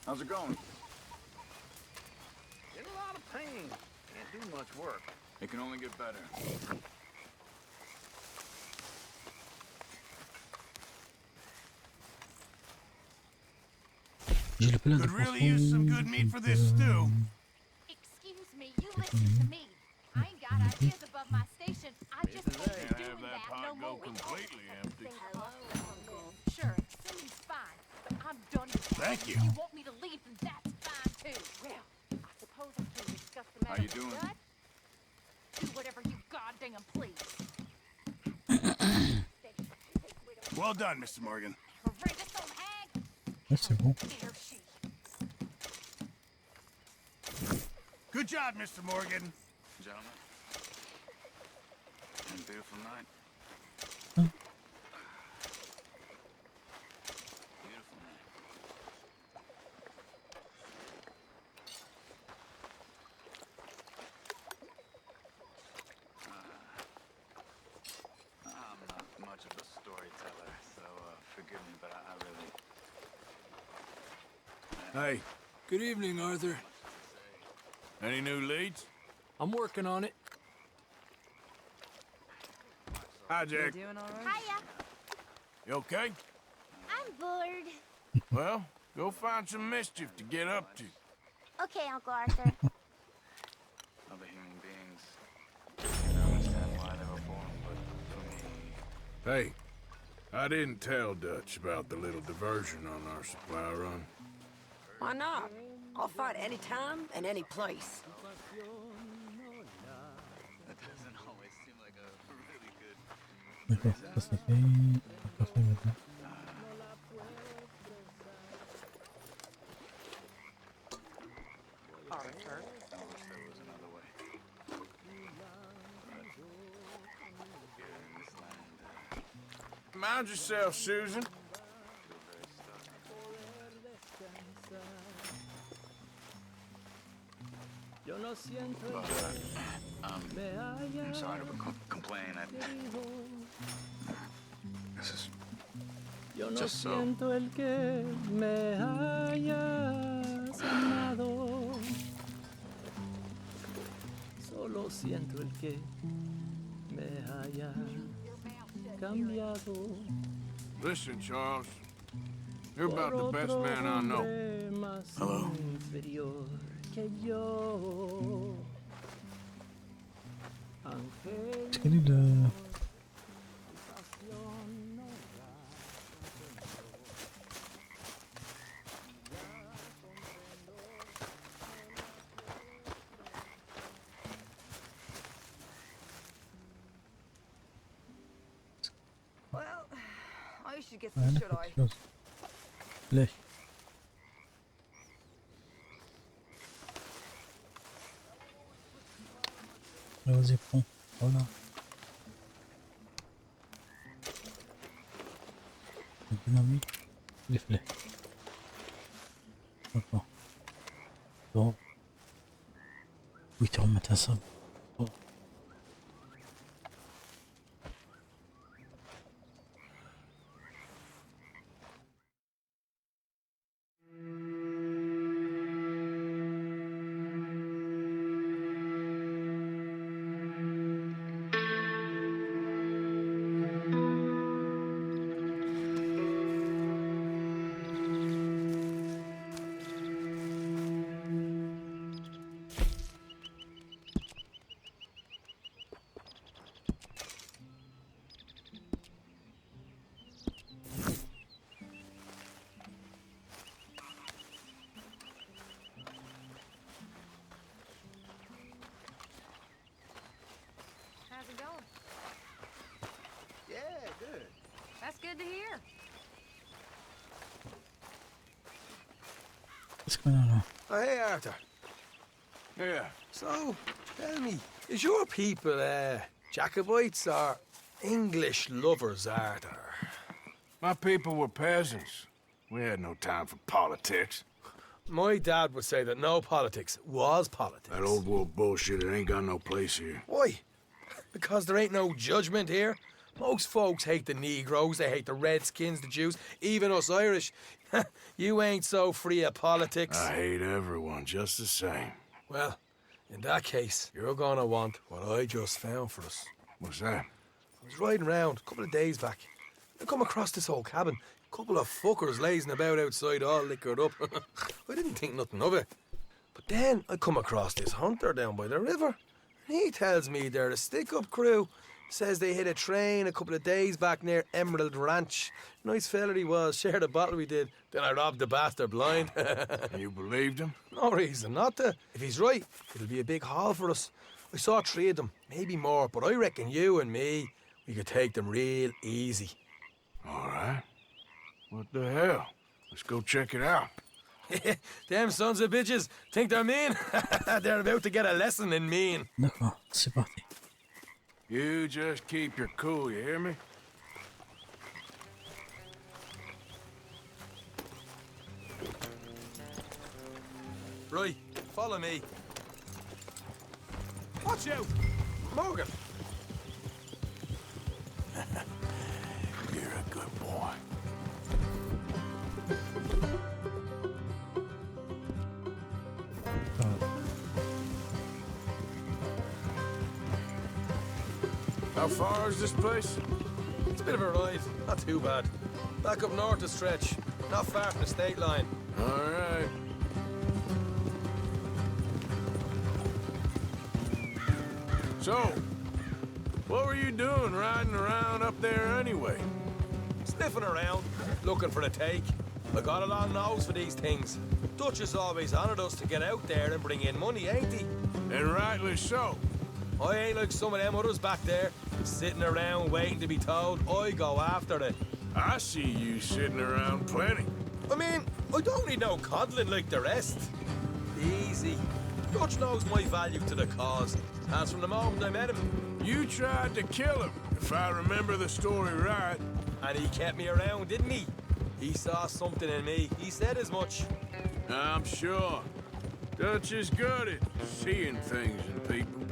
How's it going? In a lot of pain. Can't do much work. It can only get better. Could really use some good meat for this stew. Excuse me, you listen to me. I ain't got ideas above my station. I just can't be doing that no more. Completely empty. Hello, Uncle. Sure, Thank you. If you want me to leave, then that's fine too. Well, I suppose I can discuss the matter How you with doing? Dutch. Do whatever you goddamn please. Well done, Mr. Morgan. Horrendous old hag. Ouais, c'est bon. Dare she? Good job, Mr. Morgan. Gentlemen. And beautiful night. Beautiful night. I'm not much of a storyteller, so forgive me, but I really... Hey, Good evening, Arthur. any new leads? I'm working on it. Hi, Jack. Hiya. You okay? I'm bored. Well, go find some mischief to get up to. Okay, Uncle Arthur. Other human beings. I can understand why they were born, but for me... Hey, I didn't tell Dutch about the little diversion on our supply run. Why not? I'll fight any time and any place. That doesn't always seem like a really good... D'accord, ça c'est fait. Parfait maintenant. Arthur. I wish there was another way. But here in this land, Mind yourself, Susan. I'm sorry to complain. This is just so. el que me hayas amado. Solo siento el que me haya cambiado. Listen, Charles. You're about the best man I know. Hello. Quel est le... Well, I should get Ouais, some, là, should I? quelque chose. Allez. Vas-y, prends. Voilà. Le dynamique. Les flèches. D'accord. Bon. 8h matin, ça. Bon. How's it going? Yeah, good. That's good to hear. What's going on now? Oh, hey, Arthur. Yeah. So, tell me, is your people, Jacobites or English lovers, Arthur? My people were peasants. We had no time for politics. My dad would say that no politics was politics. That old world bullshit, it ain't got no place here. Why? Because there ain't no judgment here. Most folks hate the Negroes, they hate the Redskins, the Jews, even us Irish. You ain't so free of politics. I hate everyone just the same. Well, in that case, you're gonna want what I just found for us. What's that? I was riding round a couple of days back. I come across this old cabin. A couple of fuckers lazing about outside all liquored up. I didn't think nothing of it. But then I come across this hunter down by the river. And he tells me they're a stick-up crew Says they hit a train a couple of days back near Emerald Ranch. Nice fella he was, shared a bottle we did. Then I robbed the bastard blind. You believed him? No reason not to. If he's right, it'll be a big haul for us. I saw 3 of them, maybe more, but I reckon you and me, we could take them real easy. All right. What the hell? Let's go check it out. Them sons of bitches think they're mean. They're about to get a lesson in mean. D'accord, c'est parti. You just keep your cool, you hear me? Right, follow me. Watch out! Morgan! You're a good boy. How far is this place? It's a bit of a ride, not too bad. Back up north a stretch, not far from the state line. All right. So, what were you doing riding around up there anyway? Sniffing around, looking for a take. I got a long nose for these things. Dutch has always honoured us to get out there and bring in money, ain't he? And rightly so. I ain't like some of them others back there, sitting around waiting to be told. I go after it. I see you sitting around plenty. I mean, I don't need no coddling like the rest. Easy. Dutch knows my value to the cause. As from the moment I met him. You tried to kill him, if I remember the story right. And he kept me around, didn't he? He saw something in me. He said as much. I'm sure. Dutch is good at seeing things in people.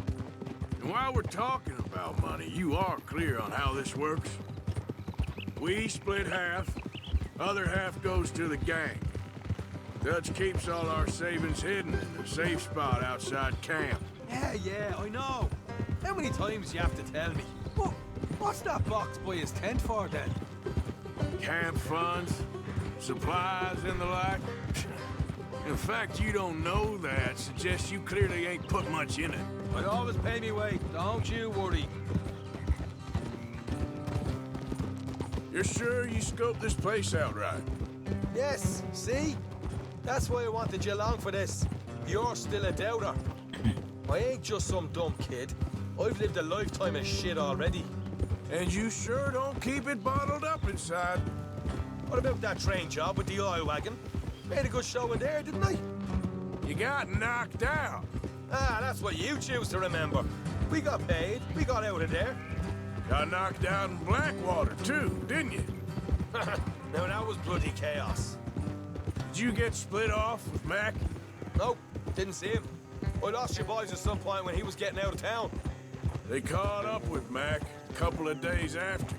And while we're talking about money, you are clear on how this works? We split half, other half goes to the gang. Dutch keeps all our savings hidden in a safe spot outside camp. Yeah, I know. How many times do you have to tell me? What's that box by his tent for, then? Camp funds, supplies, and the like. In fact, you don't know that suggests you clearly ain't put much in it. I always pay me way, don't you worry. You're sure you scoped this place out right? Yes, see? That's why I wanted you along for this. You're still a doubter. I ain't just some dumb kid. I've lived a lifetime of shit already. And you sure don't keep it bottled up inside. What about that train job with the oil wagon? Made a good show in there, didn't I? You got knocked out. Ah, that's what you choose to remember. We got paid. We got out of there. Got knocked out in Blackwater, too, didn't you? Now, that was bloody chaos. Did you get split off with Mac? Nope, didn't see him. I lost your boys at some point when he was getting out of town. They caught up with Mac a couple of days after.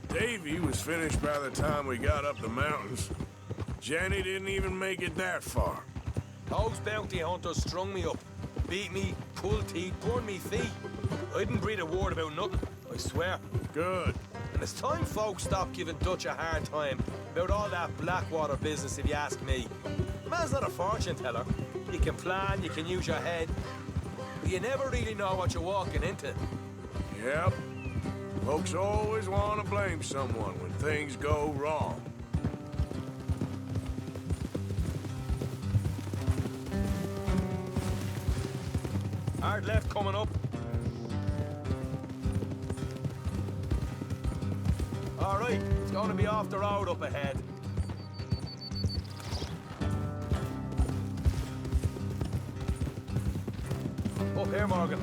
Davy was finished by the time we got up the mountains. Jenny didn't even make it that far. Those bounty hunters strung me up, beat me, pulled teeth, burned me feet. I didn't breathe a word about nothing, I swear. Good. And it's time folks stopped giving Dutch a hard time about all that Blackwater business, if you ask me. The man's not a fortune teller. You can plan, you can use your head, but you never really know what you're walking into. Yep. Folks always want to blame someone when things go wrong. Hard left coming up. All right, it's going to be off the road up ahead. Up here, Morgan.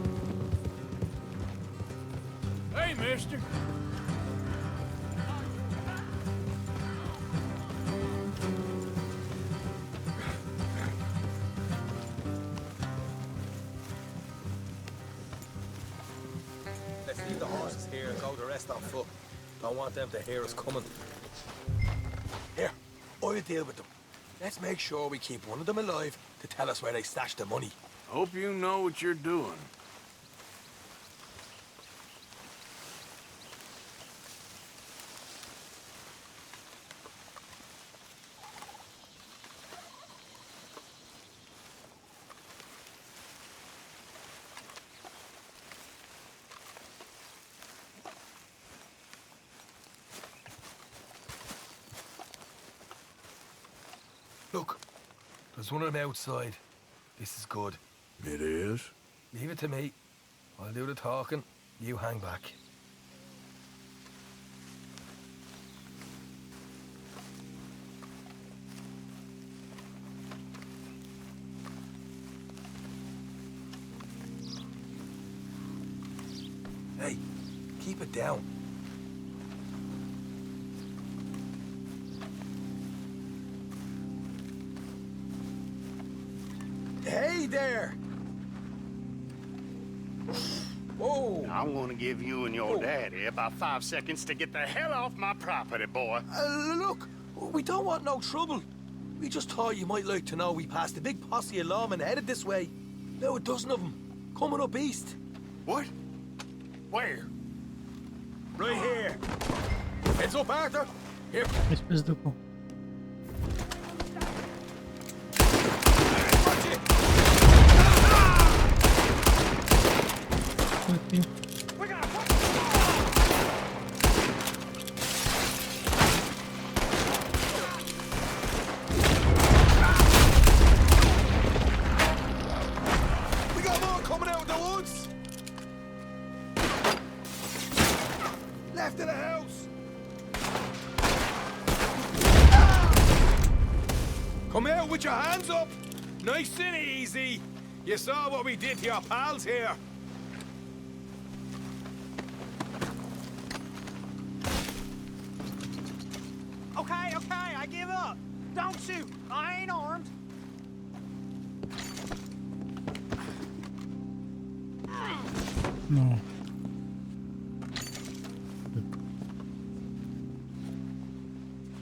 Hey, mister. Let's leave the horses here and go the rest on foot. Don't want them to hear us coming. Here, I'll deal with them. Let's make sure we keep one of them alive to tell us where they stashed the money. Hope you know what you're doing. There's one of them outside. This is good. It is? Leave it to me. I'll do the talking. You hang back. Hey, keep it down. Hey there! Whoa! I'm gonna give you and your daddy about 5 seconds to get the hell off my property, boy. Look, we don't want no trouble. We just thought you might like to know we passed a big posse of lawmen headed this way. Now a dozen of them, coming up east. What? Where? Right here. Heads up, Arthur. Here. Espèce de con. Watch it. Ok. We got more coming out of the woods. Left of the house. Come out with your hands up. Nice and easy. You saw what we did to your pals here. Okay, I give up. Don't shoot. I ain't armed. Non.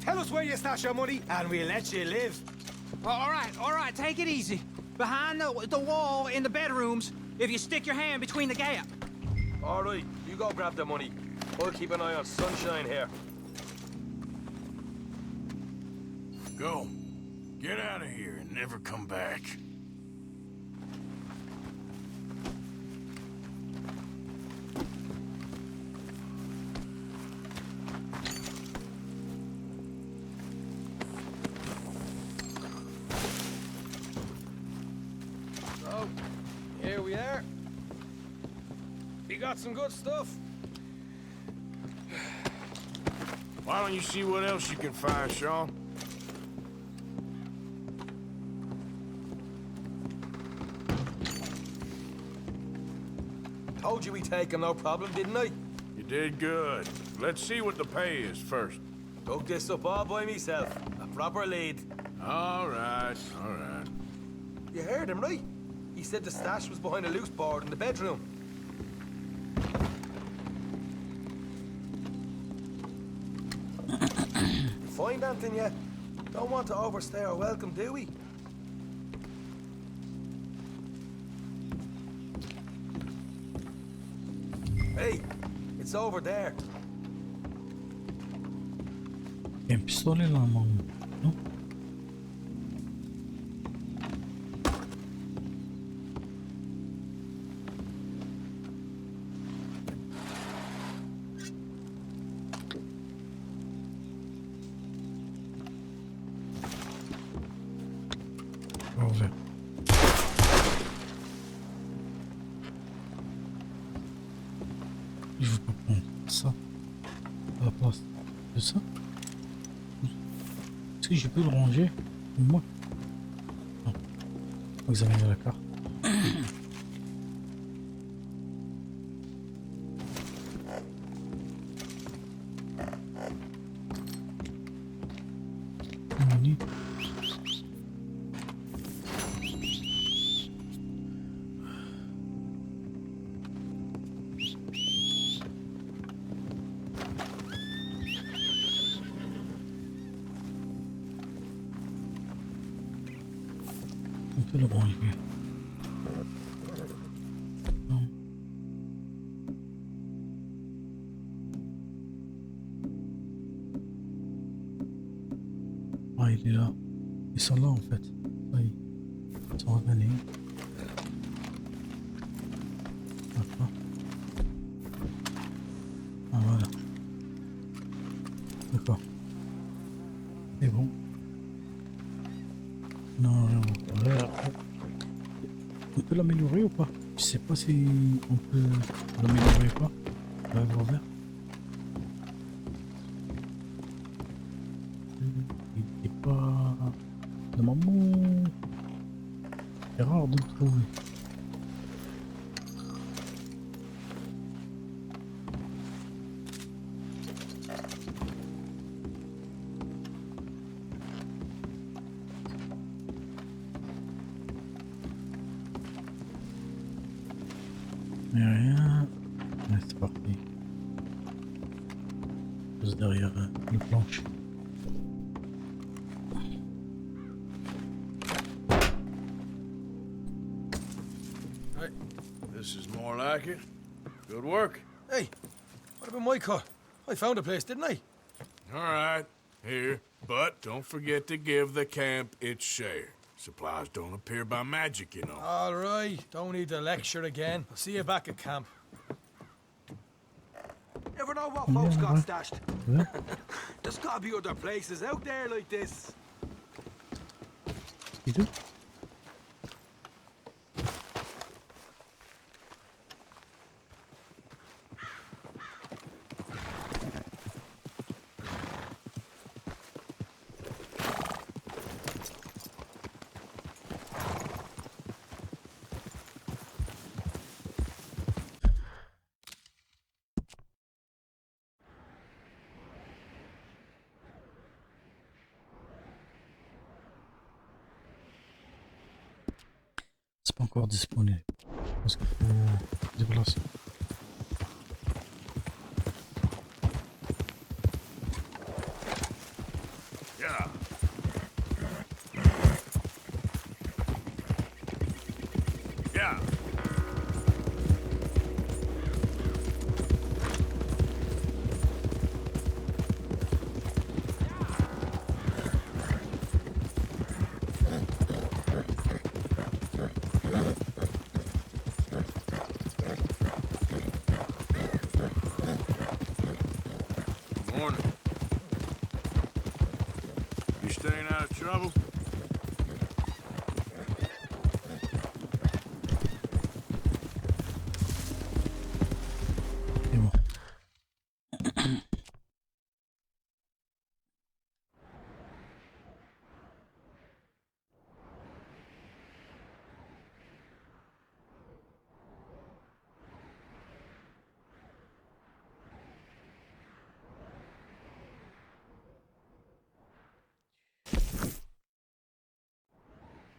Tell us where you stash your money, and we'll let you live. All right, take it easy. Behind the wall in the bedrooms, if you stick your hand between the gap. All right, you go grab the money. We'll keep an eye on Sunshine here. Go. Get out of here and never come back. So, here we are. You got some good stuff. Why don't you see what else you can find, Sean? Told you we'd take him, no problem, didn't I? You did good. Let's see what the pay is first. Dug this up all by myself. A proper lead. All right, all right. You heard him, right? He said the stash was behind a loose board in the bedroom. You find anything yet? Don't want to overstay our welcome, do we? Hey, it's over there. Il y a un pistolet là, non? Non? Ouvert. Je veux pas prendre ça à la place de ça. Est-ce que je peux le ranger pour moi? Non. Faut examiner la carte. Menu. On peut le brancher. Non. Ah, il est là. Ils sont là en fait. Ça y est. Ils sont revenus. D'accord. Ah voilà. D'accord. C'est bon. Non, on peut l'améliorer ou pas? Je sais pas si on peut l'améliorer ou pas. On va voir. Il n'est pas... Normalement... C'est rare de le trouver. Mais rien. Ouais, c'est parti. Juste derrière le planche. This is more like it. Good work. Hey, what about my cut? I found a place, didn't I? All right, here. But don't forget to give the camp its share. Supplies don't appear by magic, you know. All right, don't need to lecture again. I'll see you back at camp. Never know what folks got stashed. Yeah. There's gotta be other places out there like this. You do? C'est pas encore disponible. Parce qu'il faut déplacer. Yeah. Yeah. Morning. You staying out of trouble? C'est bon.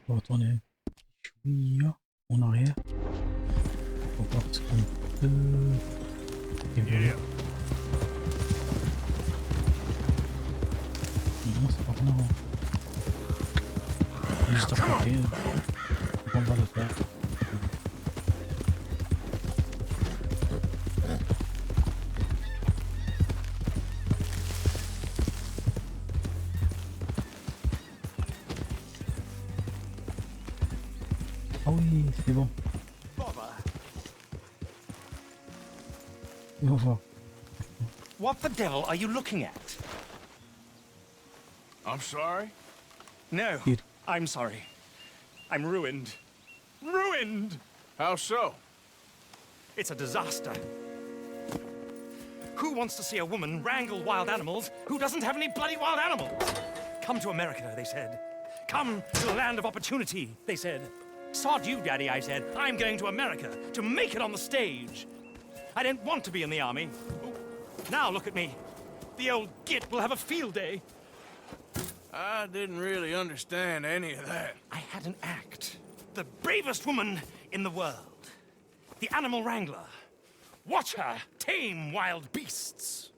On va retourner en arrière. Pour voir ce qu'on peut évoluer. Non, c'est pas vraiment. Juste à côté. On va le faire. Ah oui, c'est bon. On va voir. What the devil are you looking at? I'm sorry? No, I'm sorry. I'm ruined. Ruined! How so? It's a disaster. Who wants to see a woman wrangle wild animals who doesn't have any bloody wild animals? Come to America, they said. Come to the land of opportunity, they said. Sod you, Daddy, I said. I'm going to America to make it on the stage. I didn't want to be in the army. Now look at me. The old git will have a field day. I didn't really understand any of that. I had an act. The bravest woman in the world. The animal wrangler. Watch her tame wild beasts.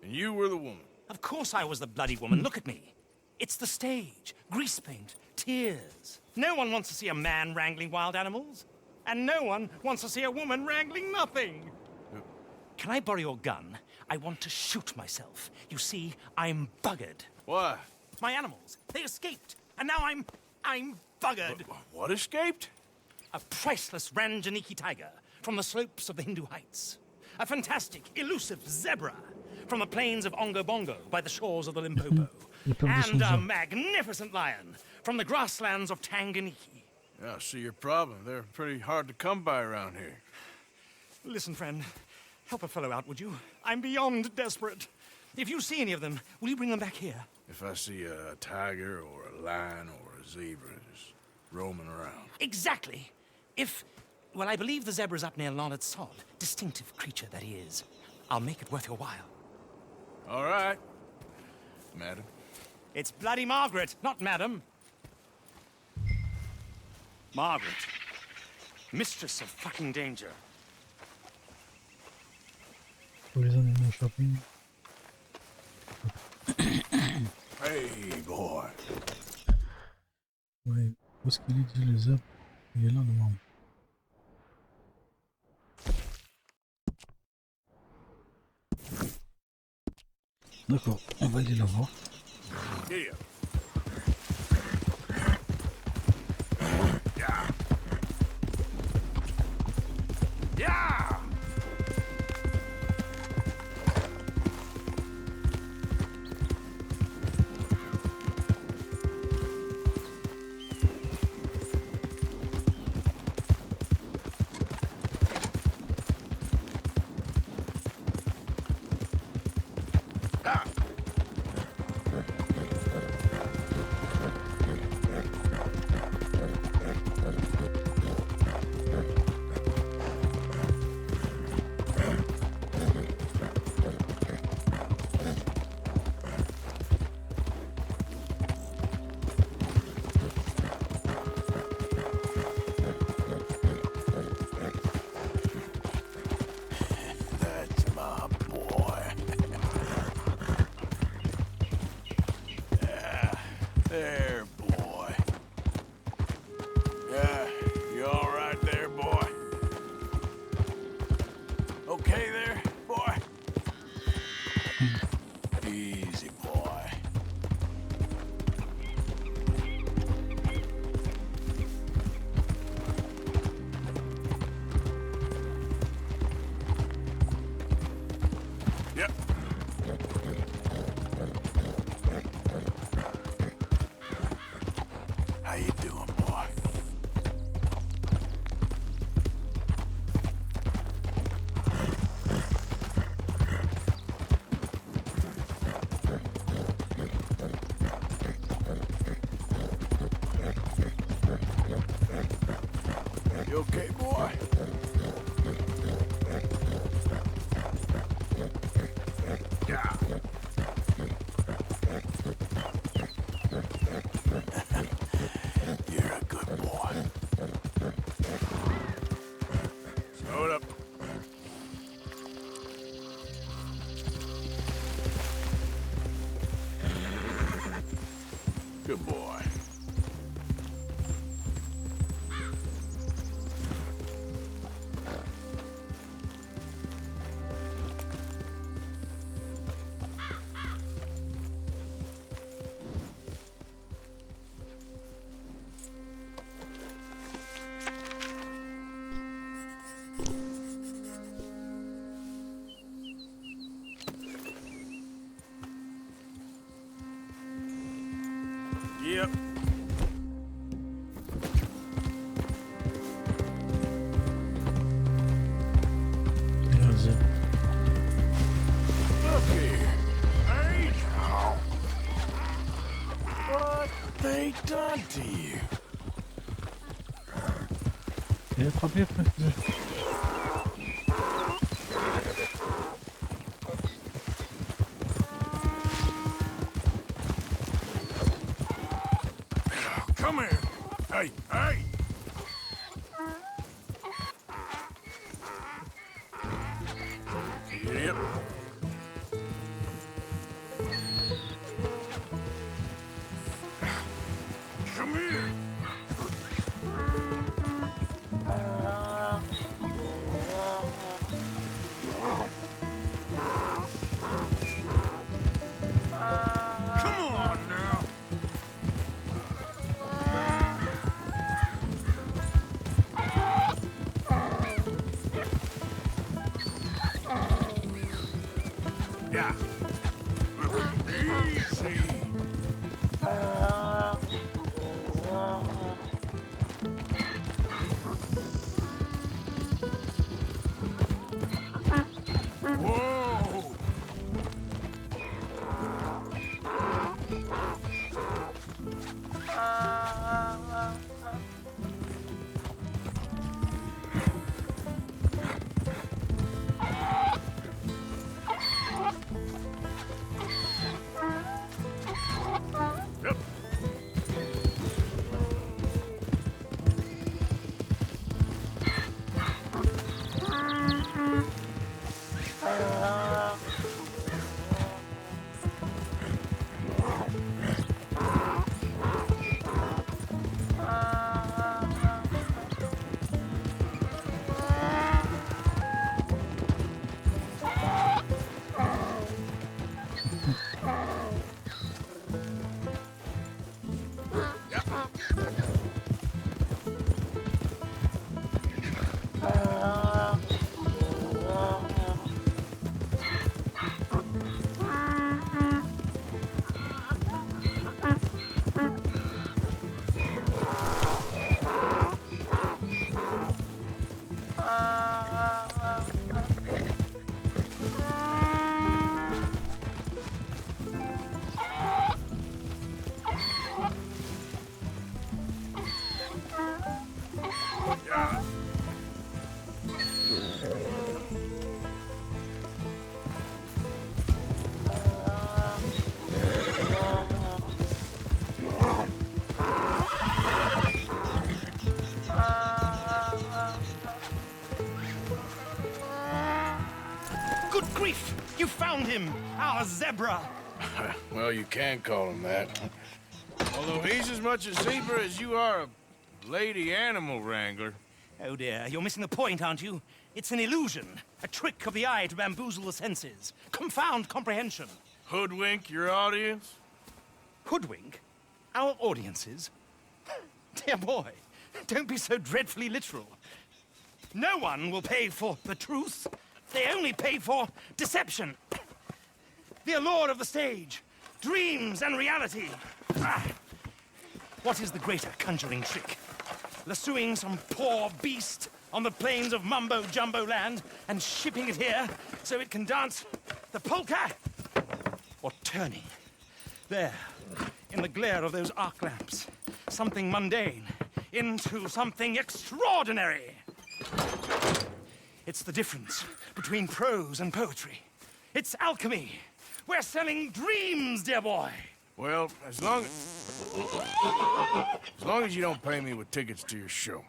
And you were the woman? Of course I was the bloody woman. Look at me. It's the stage. Grease paint. Tears. No one wants to see a man wrangling wild animals. And no one wants to see a woman wrangling nothing. Can I borrow your gun? I want to shoot myself. You see, I'm buggered. Why? My animals, they escaped. And now I'm buggered. What escaped? A priceless Ranjaniki tiger from the slopes of the Hindu Heights. A fantastic, elusive zebra from the plains of Ongo Bongo by the shores of the Limpopo. And a magnificent lion from the grasslands of Tanganyika. Yeah, I see your problem. They're pretty hard to come by around here. Listen, friend, help a fellow out, would you? I'm beyond desperate. If you see any of them, will you bring them back here? If I see a tiger or a lion or a zebra just roaming around. Exactly. Well, I believe the zebra's up near Lonnet Sol. Distinctive creature that he is. I'll make it worth your while. All right, madam. It's bloody Margaret, not madam. Margaret. Mistress of fucking danger. Pour les animaux shopping. Hey, boy. Ouais, où est-ce qu'il est le zèbre? Il est là, devant. D'accord, on va aller la voir. Yeah. Yeah! There, boy. Yeah, you all right there, boy? Okay there, boy? Easy, boy. Yep. How you doing, boy? You okay, boy? Yeah. You're a good boy. Slow it up. Good boy. Yep. Look here. Hey, now. What they done to you? Il est attrapé après. Come here. Hey, hey. Yep. Come here. Come on now. Yeah. Easy. Good grief! You found him! Our zebra! Well, you can call him that. Although he's as much a zebra as you are a lady animal wrangler. Oh dear, you're missing the point, aren't you? It's an illusion. A trick of the eye to bamboozle the senses. Confound comprehension. Hoodwink your audience? Hoodwink? Our audiences? Dear boy, don't be so dreadfully literal. No one will pay for the truth. They only pay for deception. The allure of the stage, dreams and reality. Ah. What is the greater conjuring trick? Lassoing some poor beast on the plains of mumbo-jumbo land and shipping it here so it can dance the polka? Or turning, there, in the glare of those arc lamps, something mundane into something extraordinary? It's the difference between prose and poetry. It's alchemy. We're selling dreams, dear boy. Well, as long as you don't pay me with tickets to your show.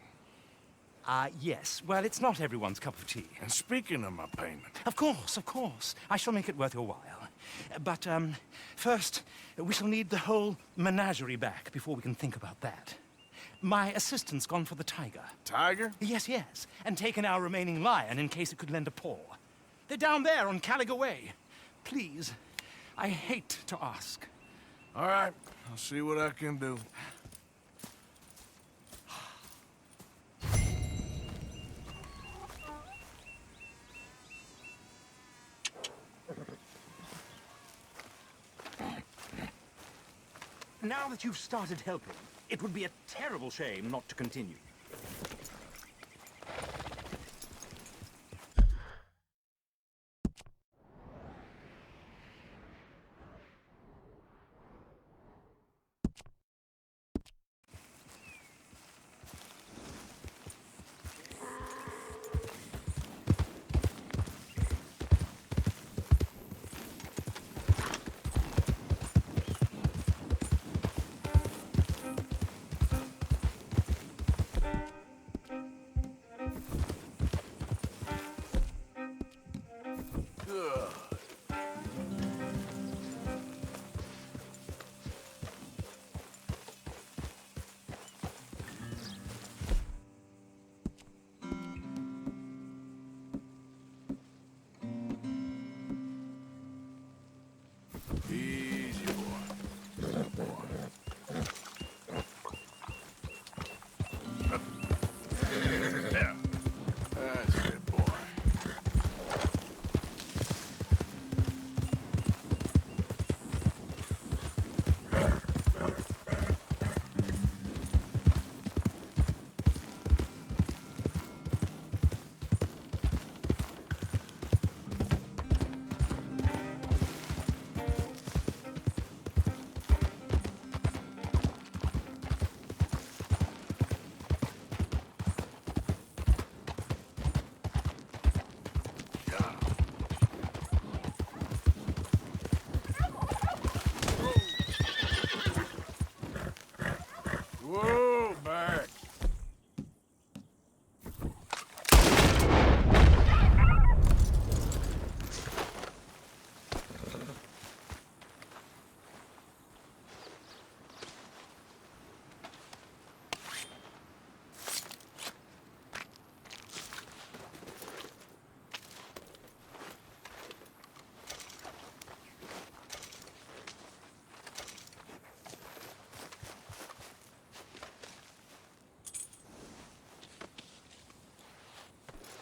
Yes. Well, it's not everyone's cup of tea. And speaking of my payment... Of course, of course. I shall make it worth your while. But, first, we shall need the whole menagerie back before we can think about that. My assistant's gone for the tiger. Tiger? Yes, yes. And taken our remaining lion in case it could lend a paw. They're down there on Caliga Way. Please, I hate to ask. All right, I'll see what I can do. Now that you've started helping, it would be a terrible shame not to continue. Easy, boy. Good boy. Yeah. That's a good boy. Whoa, back.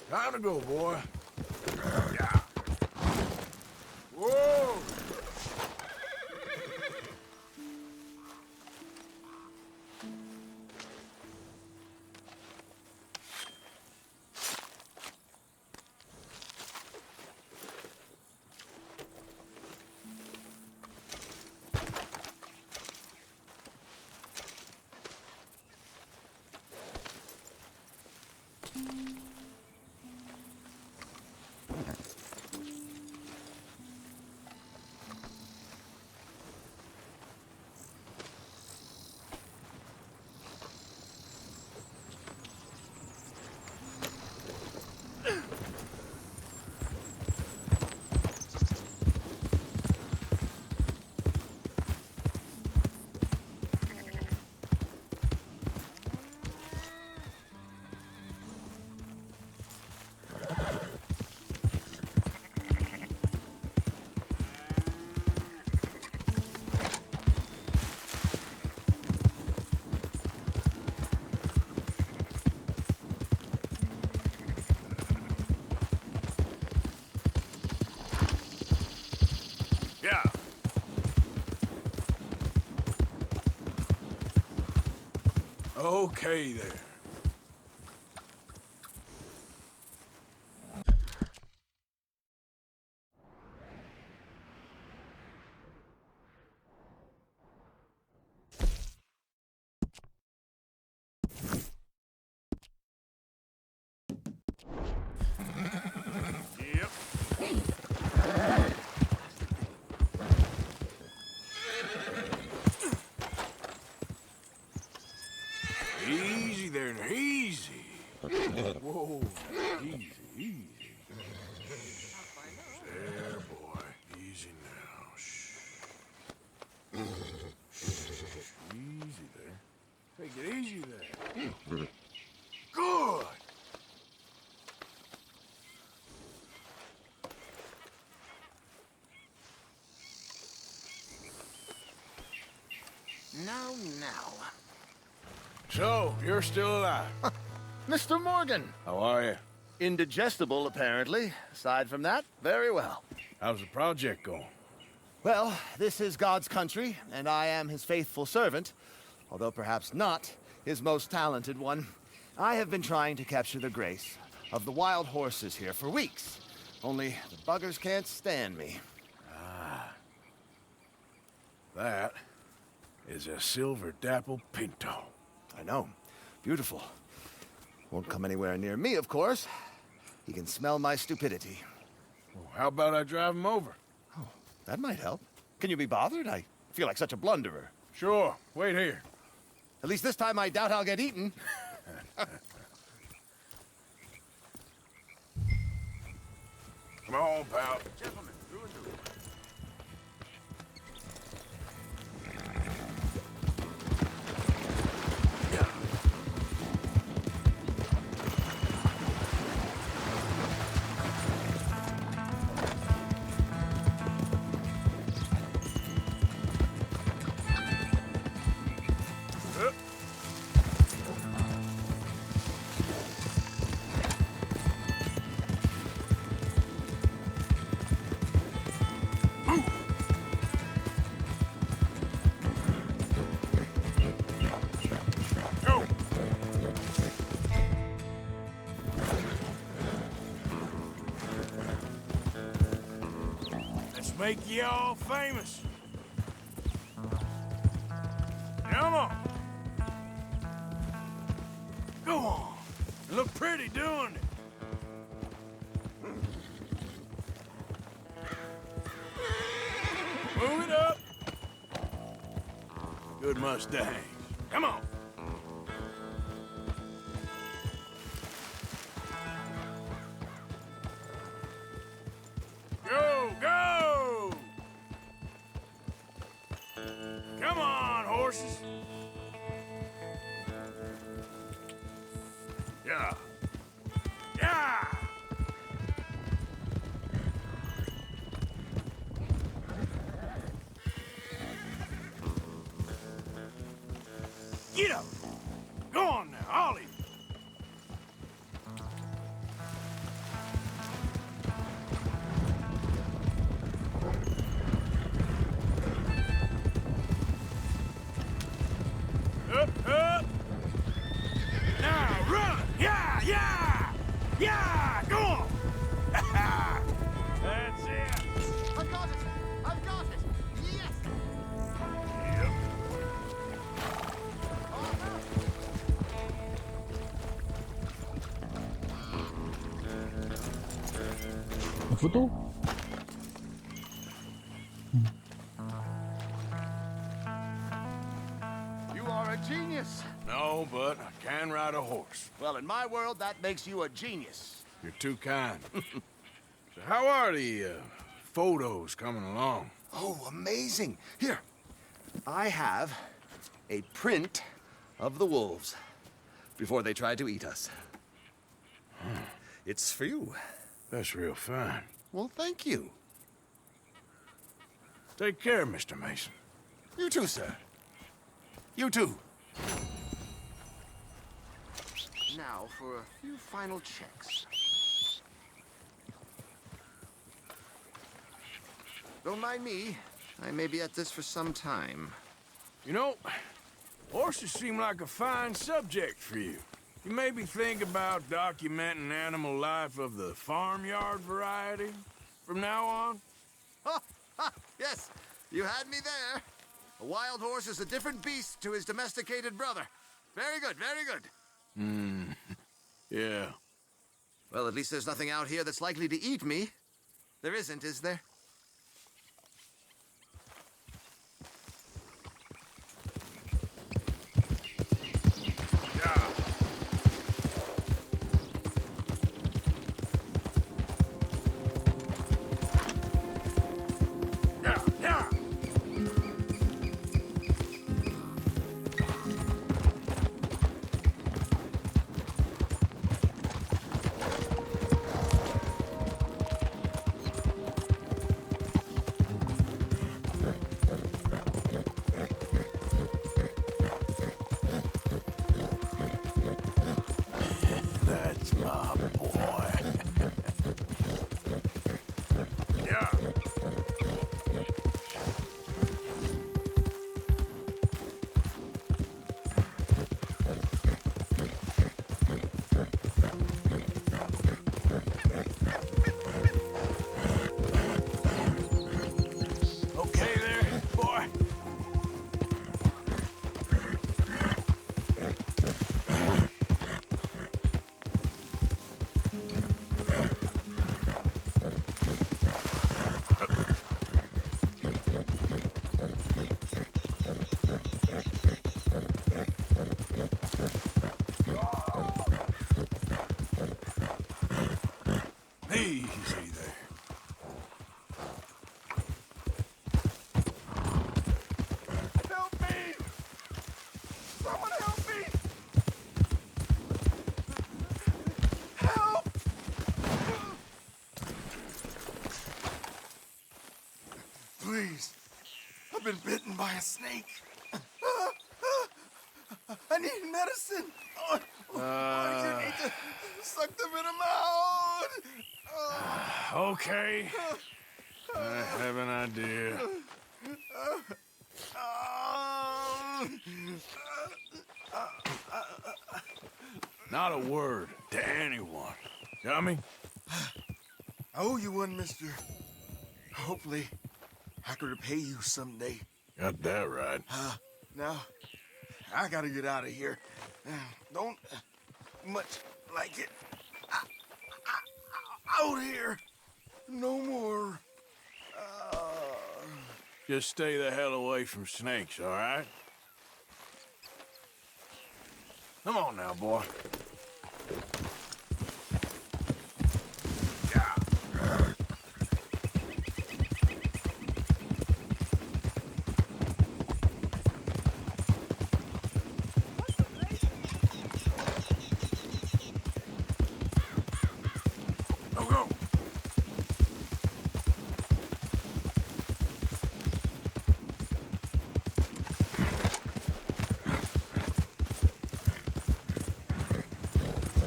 Time to go, boy. Yeah. Whoa! Okay there. Yep. Easy there, easy. Whoa, easy, easy. There, boy. Easy now. Shh. Easy there. Take it easy there. Good. Now. So, you're still alive. Mr. Morgan. How are you? Indigestible, apparently. Aside from that, very well. How's the project going? Well, this is God's country, and I am his faithful servant, although perhaps not his most talented one. I have been trying to capture the grace of the wild horses here for weeks. Only the buggers can't stand me. Ah. That is a silver dapple pinto. I know. Beautiful. Won't come anywhere near me, of course. He can smell my stupidity. Well, how about I drive him over? Oh, that might help. Can you be bothered? I feel like such a blunderer. Sure. Wait here. At least this time I doubt I'll get eaten. Come on, pal. Gentlemen, through and through. Make you all famous. Come on. Go on. You look pretty doing it. Move it up. Good mustache. Come on. Go, go! Come on, horses. Yeah. Yeah! Get up! Go on now, Ollie! Up, up! Now run! Yeah, yeah! Yeah! Go on! That's it! I've got it! I've got it! Yes! Yep. Une photo? You are a genius. No, but I can ride a horse. Well, in my world, that makes you a genius. You're too kind. So how are the photos coming along? Oh, amazing. Here, I have a print of the wolves before they tried to eat us. It's for you. That's real fine. Well, thank you. Take care, Mr. Mason. You too, sir. You too. Now for a few final checks. Don't mind me. I may be at this for some time. You know, Horses seem like a fine subject for you. You maybe think about documenting animal life of the farmyard variety from now on? Yes, you had me there. A wild horse is a different beast to his domesticated brother. Very good, very good. Yeah. Well, at least there's nothing out here that's likely to eat me. There isn't, is there? That's my boy. Yeah. Okay there, boy. Easy there. Help me! Someone help me! Help! Please. I've been bitten by a snake. I need medicine. I need to suck the venom out. Okay. I have an idea. Not a word to anyone. Got me? I owe you one, mister. Hopefully, I could repay you someday. Got that right. Now, I gotta get out of here. Don't much like it. Out here. No more. Just stay the hell away from snakes, all right? Come on now, boy. Go, go.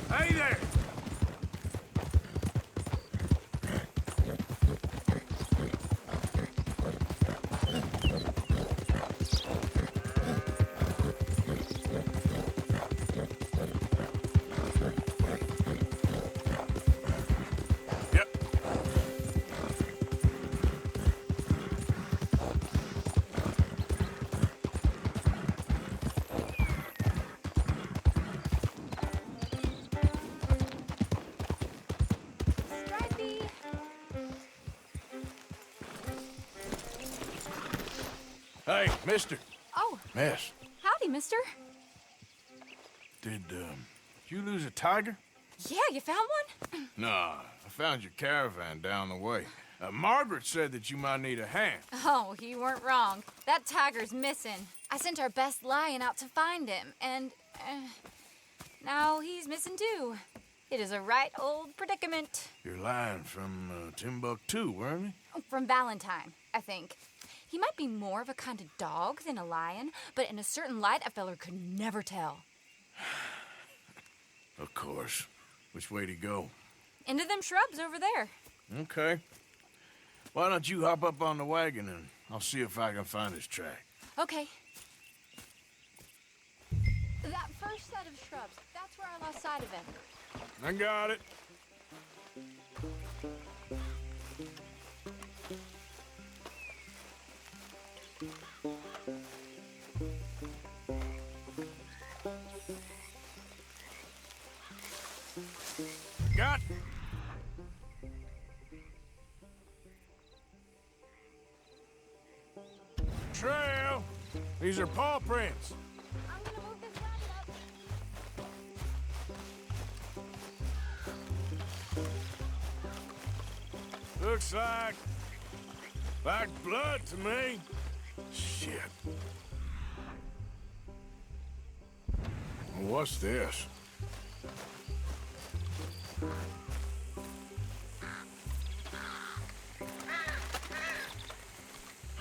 Hey there! Yep. Stripey! Hey, mister. Oh, Miss, howdy, mister. did you lose a tiger? Yeah, you found one? Nah, I found your caravan down the way. Margaret said that you might need a hand. Oh, you weren't wrong. That tiger's missing. I sent our best lion out to find him, and now he's missing too. It is a right old predicament. You're lying from Timbuktu, weren't you? From Valentine, I think. He might be more of a kind of dog than a lion, but in a certain light, a feller could never tell. Of course. Which way to go? Into them shrubs over there. Okay. Why don't you hop up on the wagon and I'll see if I can find his track. Okay. That first set of shrubs, that's where I lost sight of him. I got it. Got. Trail. These are paw prints. I'm gonna move this roundup. Looks like blood to me. Shit. What's this?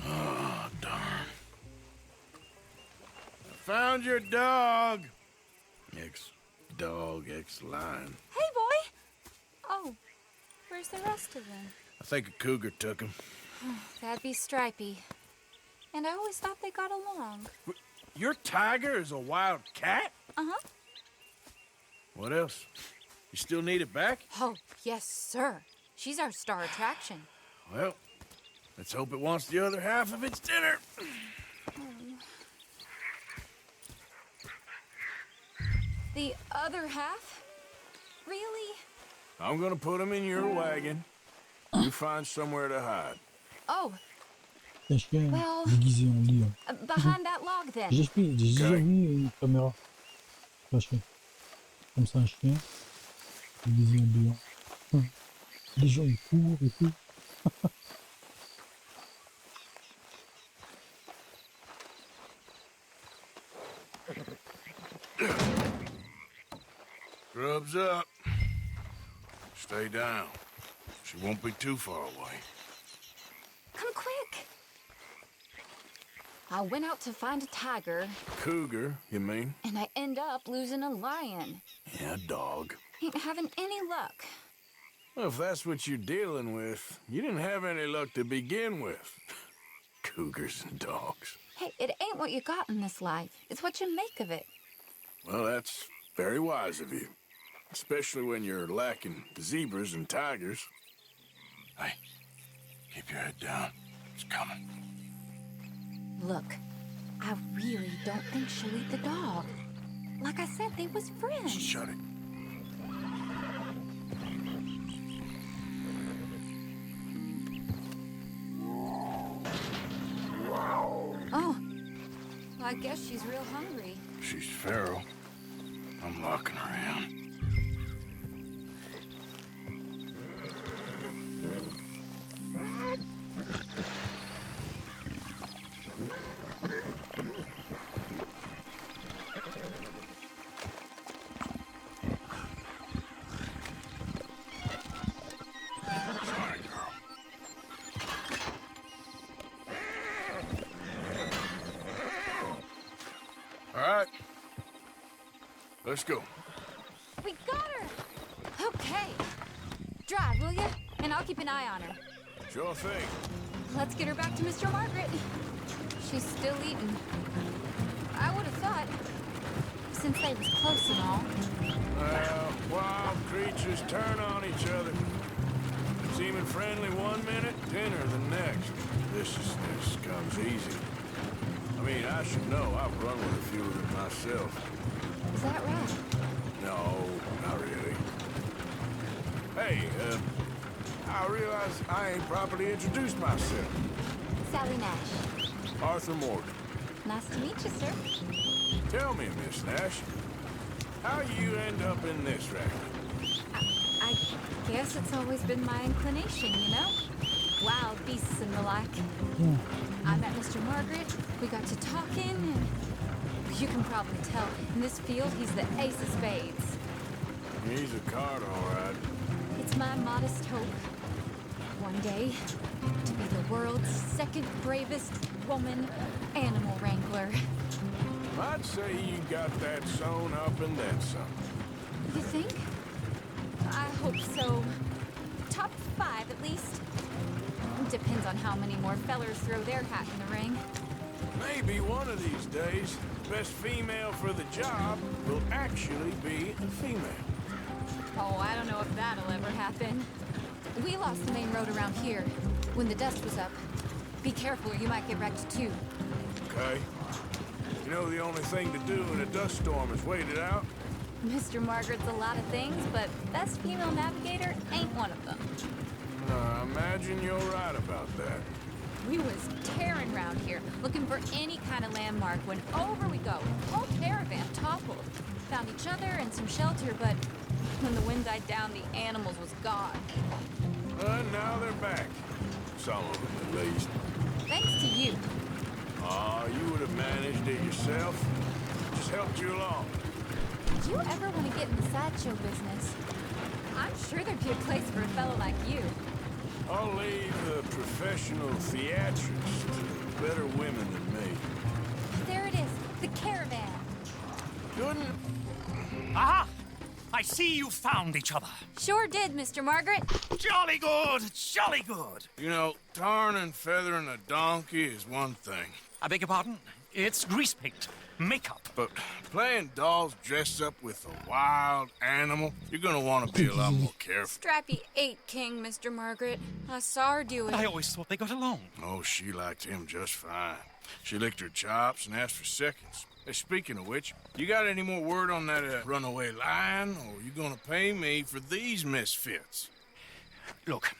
Oh, darn. I found your dog. Ex-dog, ex-lion. Hey, boy! Oh, where's the rest of them? I think a cougar took him. That'd be Stripey. And I always thought they got along. Your tiger is a wild cat? Uh-huh. What else? You still need it back? Oh, yes, sir. She's our star attraction. Well, let's hope it wants the other half of its dinner. The other half? Really? I'm gonna put him in your wagon. You find somewhere to hide. Oh, Un chien well, déguisé en lion. behind that log, then. J'ai déjà vu une caméra flashée. Comme ça, un chien déguisé en lion. Les gens ils courent et tout. Grub's up. Stay down. She won't be too far away. Come quick. I went out to find a tiger, Cougar, you mean? and I end up losing a lion. Yeah, dog. Ain't having any luck. Well, if that's what you're dealing with, you didn't have any luck to begin with. Cougars and dogs. Hey, it ain't what you got in this life. It's what you make of it. Well, that's very wise of you. Especially when you're lacking zebras and tigers. Hey, keep your head down. It's coming. Look, I really don't think she'll eat the dog. Like I said, they was friends. Shut it. Oh, well, I guess she's real hungry. She's feral. I'm locking her in. Let's go. We got her! Okay. Drive, will ya? And I'll keep an eye on her. Sure thing. Let's get her back to Mr. Margaret. She's still eating. I would have thought, since they was close and all. Well, wild creatures turn on each other. Seeming friendly one minute, dinner the next. Viciousness comes easy. I mean, I should know. I've run with a few of them myself. Is that right? No, not really. Hey, I realize I ain't properly introduced myself. Sally Nash. Arthur Morgan. Nice to meet you, sir. Tell me, Miss Nash, how you end up in this racket? I guess it's always been my inclination, you know? Wild beasts and the like. I met Mr. Margaret, we got to talking, and you can probably tell, in this field, he's the ace of spades. He's a card, all right. It's my modest hope, one day, to be the world's second bravest woman animal wrangler. I'd say you got that sewn up and then some. You think? I hope so. Top 5, at least. Depends on how many more fellers throw their hat in the ring. Maybe one of these days, the best female for the job will actually be a female. Oh, I don't know if that'll ever happen. We lost the main road around here when the dust was up. Be careful or you might get wrecked too. Okay. You know the only thing to do in a dust storm is wait it out? Mr. Margaret's a lot of things, but best female navigator ain't one of them. I imagine you're right about that. We was tearing around here, looking for any kind of landmark when over we go. Whole caravan toppled. Found each other and some shelter, but when the wind died down, the animals was gone. Now they're back. Some of them, at least. Thanks to you. You would have managed it yourself. Just helped you along. Did you ever want to get in the sideshow business? I'm sure there'd be a place for a fellow like you. I'll leave the professional theatrics to better women than me. There it is, the caravan. Couldn't... Aha! I see you found each other. Sure did, Mr. Margaret. Jolly good, jolly good. You know, tarring and feathering a donkey is one thing. I beg your pardon? It's grease paint, makeup. But playing dolls dressed up with a wild animal, you're gonna want to be a lot more careful. Strappy ate King, Mr. Margaret. I saw her do it. I always thought they got along. Oh, she liked him just fine. She licked her chops and asked for seconds. Hey, speaking of which, you got any more word on that runaway lion, or you gonna pay me for these misfits? Look,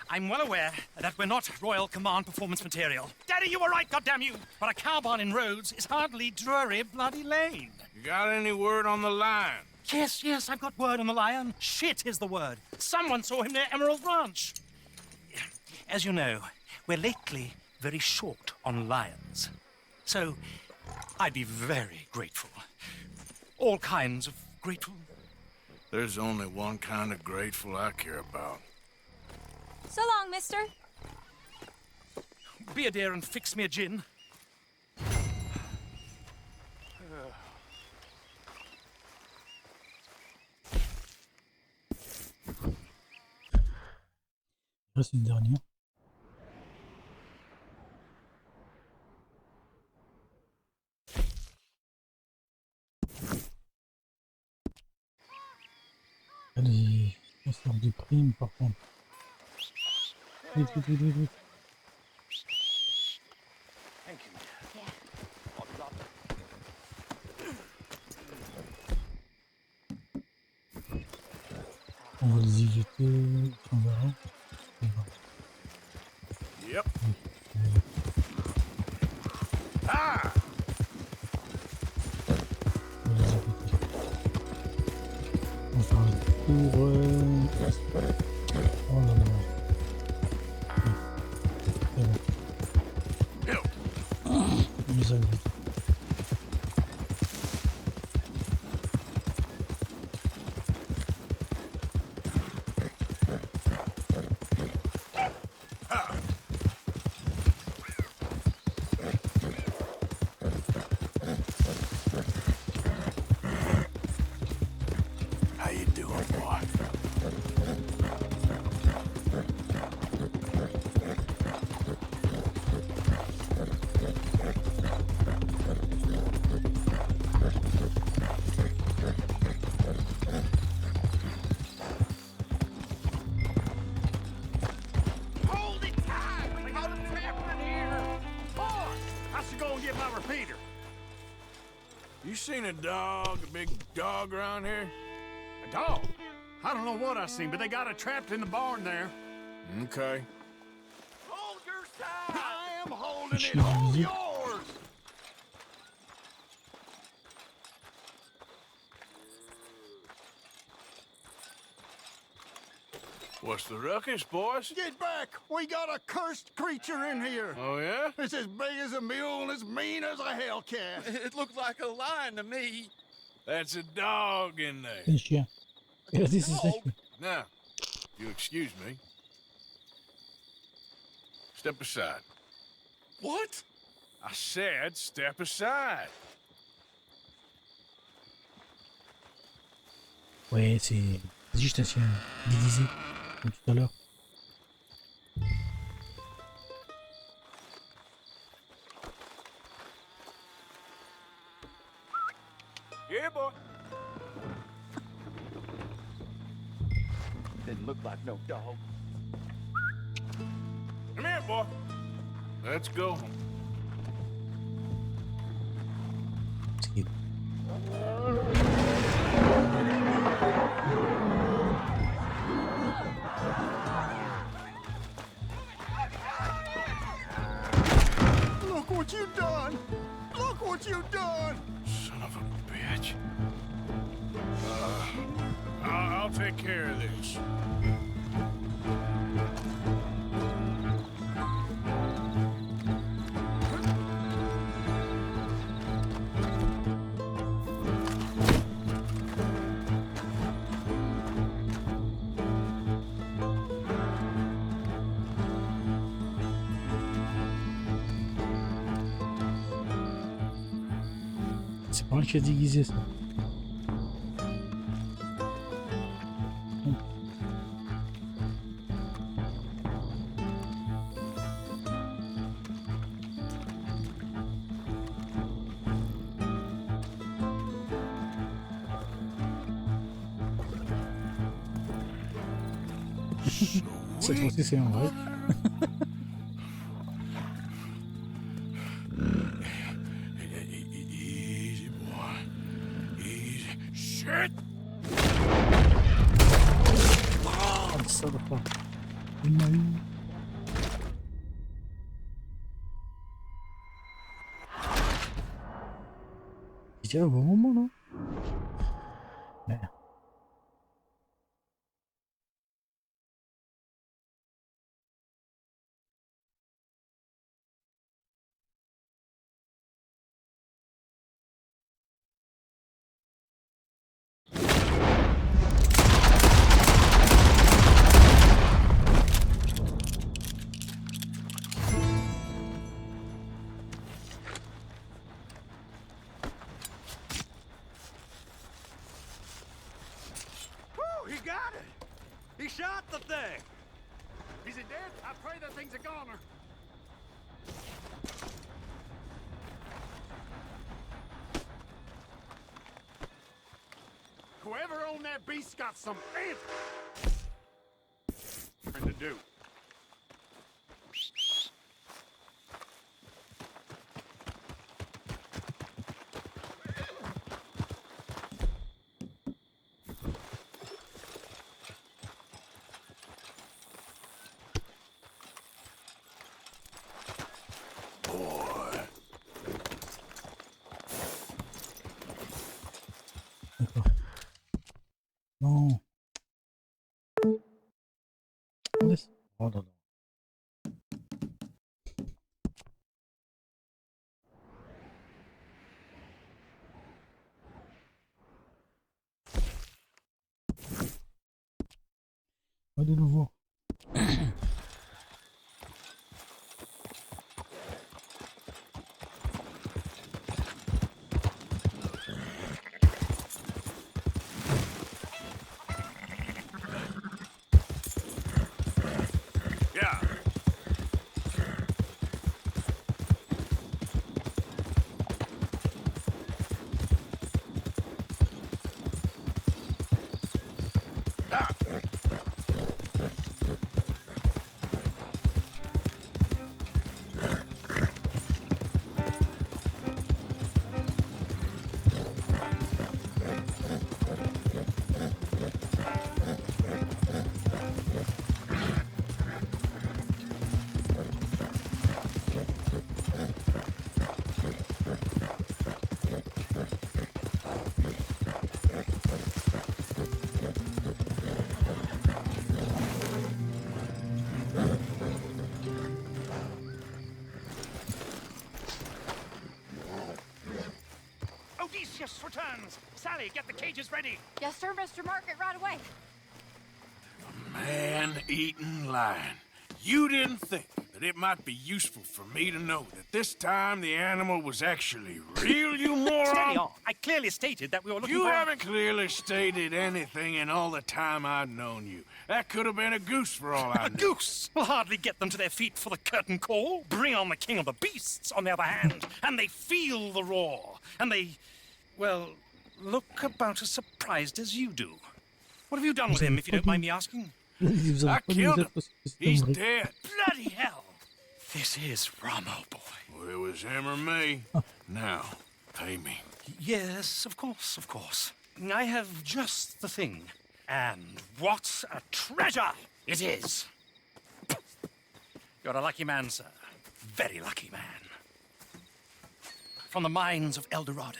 I'm well aware that we're not Royal Command performance material. Daddy, you were right, goddamn you! But a cow barn in Rhodes is hardly Drury Bloody Lane. You got any word on the lion? Yes, I've got word on the lion. Shit is the word. Someone saw him near Emerald Ranch. As you know, we're lately very short on lions. So, I'd be very grateful. All kinds of grateful. There's only one kind of grateful I care about. So long, mister. Be a dear and fix me a gin. Il reste une dernière. Allez, on sort du prime par contre. Vite, vite, vite, vite, vite. Thank you. On va les éviter, on verra. Yep. Ah! On va les éviter. On va faire un tour. Oh là là. C'est bon. On les a évités. How you doing, boy? Hold it tight! We got a trapper in here! Boy, I should go and get my repeater. You seen a dog, a big dog around here? A dog? I don't know what I seen, but they got it trapped in the barn there. Okay. Hold your side! I am holding it! Hold yours! What's the ruckus, boys? Get back! We got a cursed creature in here! Oh, yeah? It's as big as a mule and as mean as a hellcat. It looked like a lion to me. That's a dog in there. C'est un chien. Il a dit c'est un chien. Now, you excuse me. Step aside. What? I said step aside. Ouais, c'est juste un chien déguisé, comme tout à l'heure. Here, boy. Didn't look like no dog. Come here, boy. Let's go. Look what you done! Look what you done! Son of a bitch. I'll take care of this. C'est pas un qui a déguisé ça. Cette fois-ci c'est un vrai. Easy, boy. Easy. Shit! Ah, ça va pas. Il m'a eu. J'étais au bon moment, non? Merde. Woo, he got it! He shot the thing! Is it dead? I pray that thing's a goner. Whoever owned that beast got some answering to do. Non. Laisse. Oh là là. Pas de nouveau. Yeah. Odysseus returns! Sally, get the cages ready! Yes, sir, Mr. Market, right away. Man-eating lion. You didn't think that it might be useful for me to know that this time the animal was actually real, you moron? Steady on. I clearly stated that we were looking You for... haven't clearly stated anything in all the time I've known you. That could have been a goose for all I A know. goose will hardly get them to their feet for the curtain call. Bring on the king of the beasts, on the other hand, and they feel the roar. And they, well, look about as surprised as you do. What have you done with him, if you don't mind me asking? I killed him. He's dead. Bloody hell! This is Ramo, boy. Well, it was him or me. Now, pay me. Yes, of course, of course. I have just the thing. And what a treasure it is! You're a lucky man, sir. Very lucky man. From the mines of El Dorado,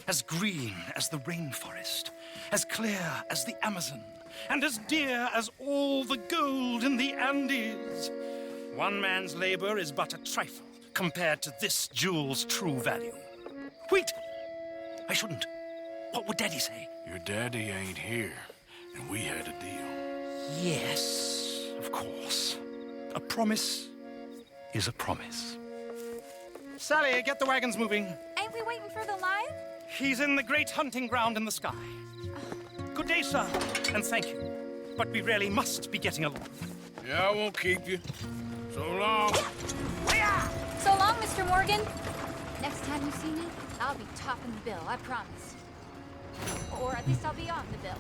as green as the rainforest, as clear as the Amazon, and as dear as all the gold in the Andes. One man's labor is but a trifle compared to this jewel's true value. Wait! I shouldn't. What would Daddy say? Your daddy ain't here, and we had a deal. Yes, of course. A promise is a promise. Sally, get the wagons moving. Ain't we waiting for the lion? He's in the great hunting ground in the sky. Good day, sir, and thank you. But we really must be getting along. Yeah, I won't keep you. So long. So long, Mr. Morgan. Next time you see me, I'll be topping the bill, I promise. Or at least I'll be on the bill.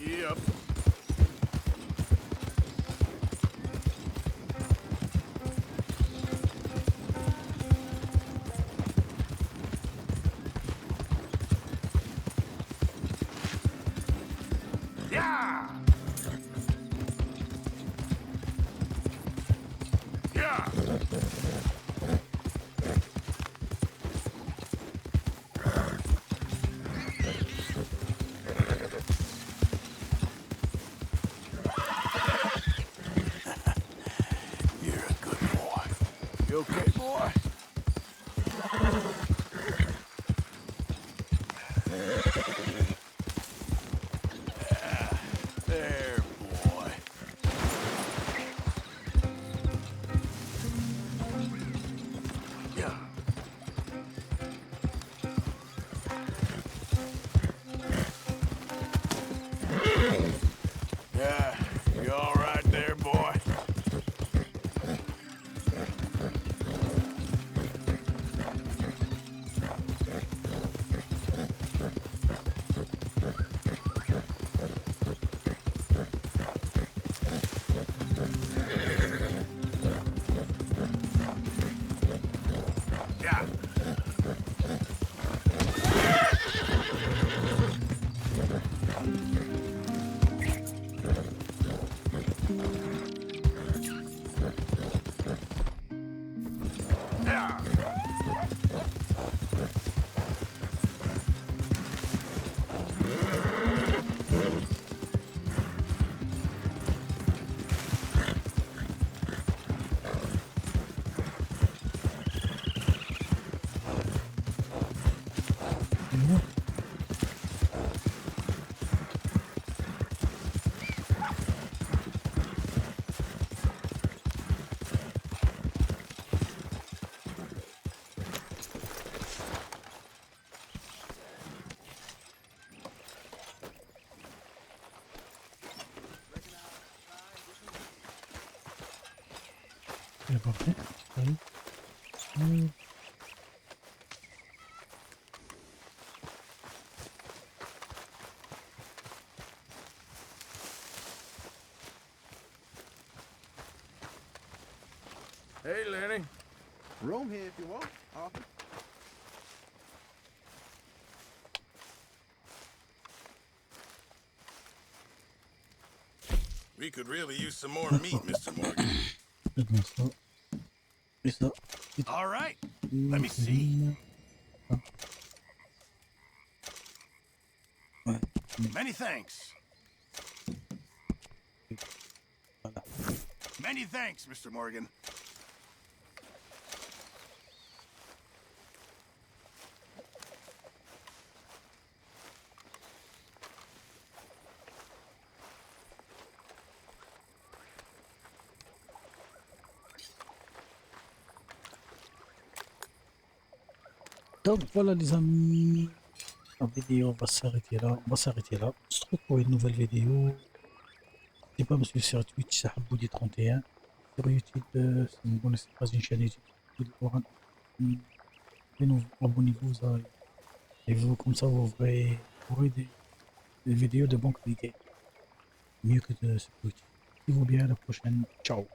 Yep. Yeah! Yeah! You're a good boy. You okay, boy? There, boy. Yeah. Yeah, you all right there, boy? Yeah. Yeah. Il est pas prêt. Oui. Hey, Lenny. Room here if you want, Arthur. We could really use some more meat, Mr. Morgan. Faites-moi ça. Et ça. Et All right. Let me see. Ouais. Many thanks. Voilà. Many thanks, Mr. Morgan. Donc voilà les amis, la vidéo va s'arrêter là, on se retrouve pour une nouvelle vidéo. N'hésitez pas à me suivre sur Twitch, c'est Haboudi 31. Sur YouTube, si vous ne connaissez pas une chaîne YouTube, abonnez-vous et vous, comme ça vous aurez des vidéos de bonne qualité, mieux que de ce Twitch. Si vous bien, à la prochaine, ciao.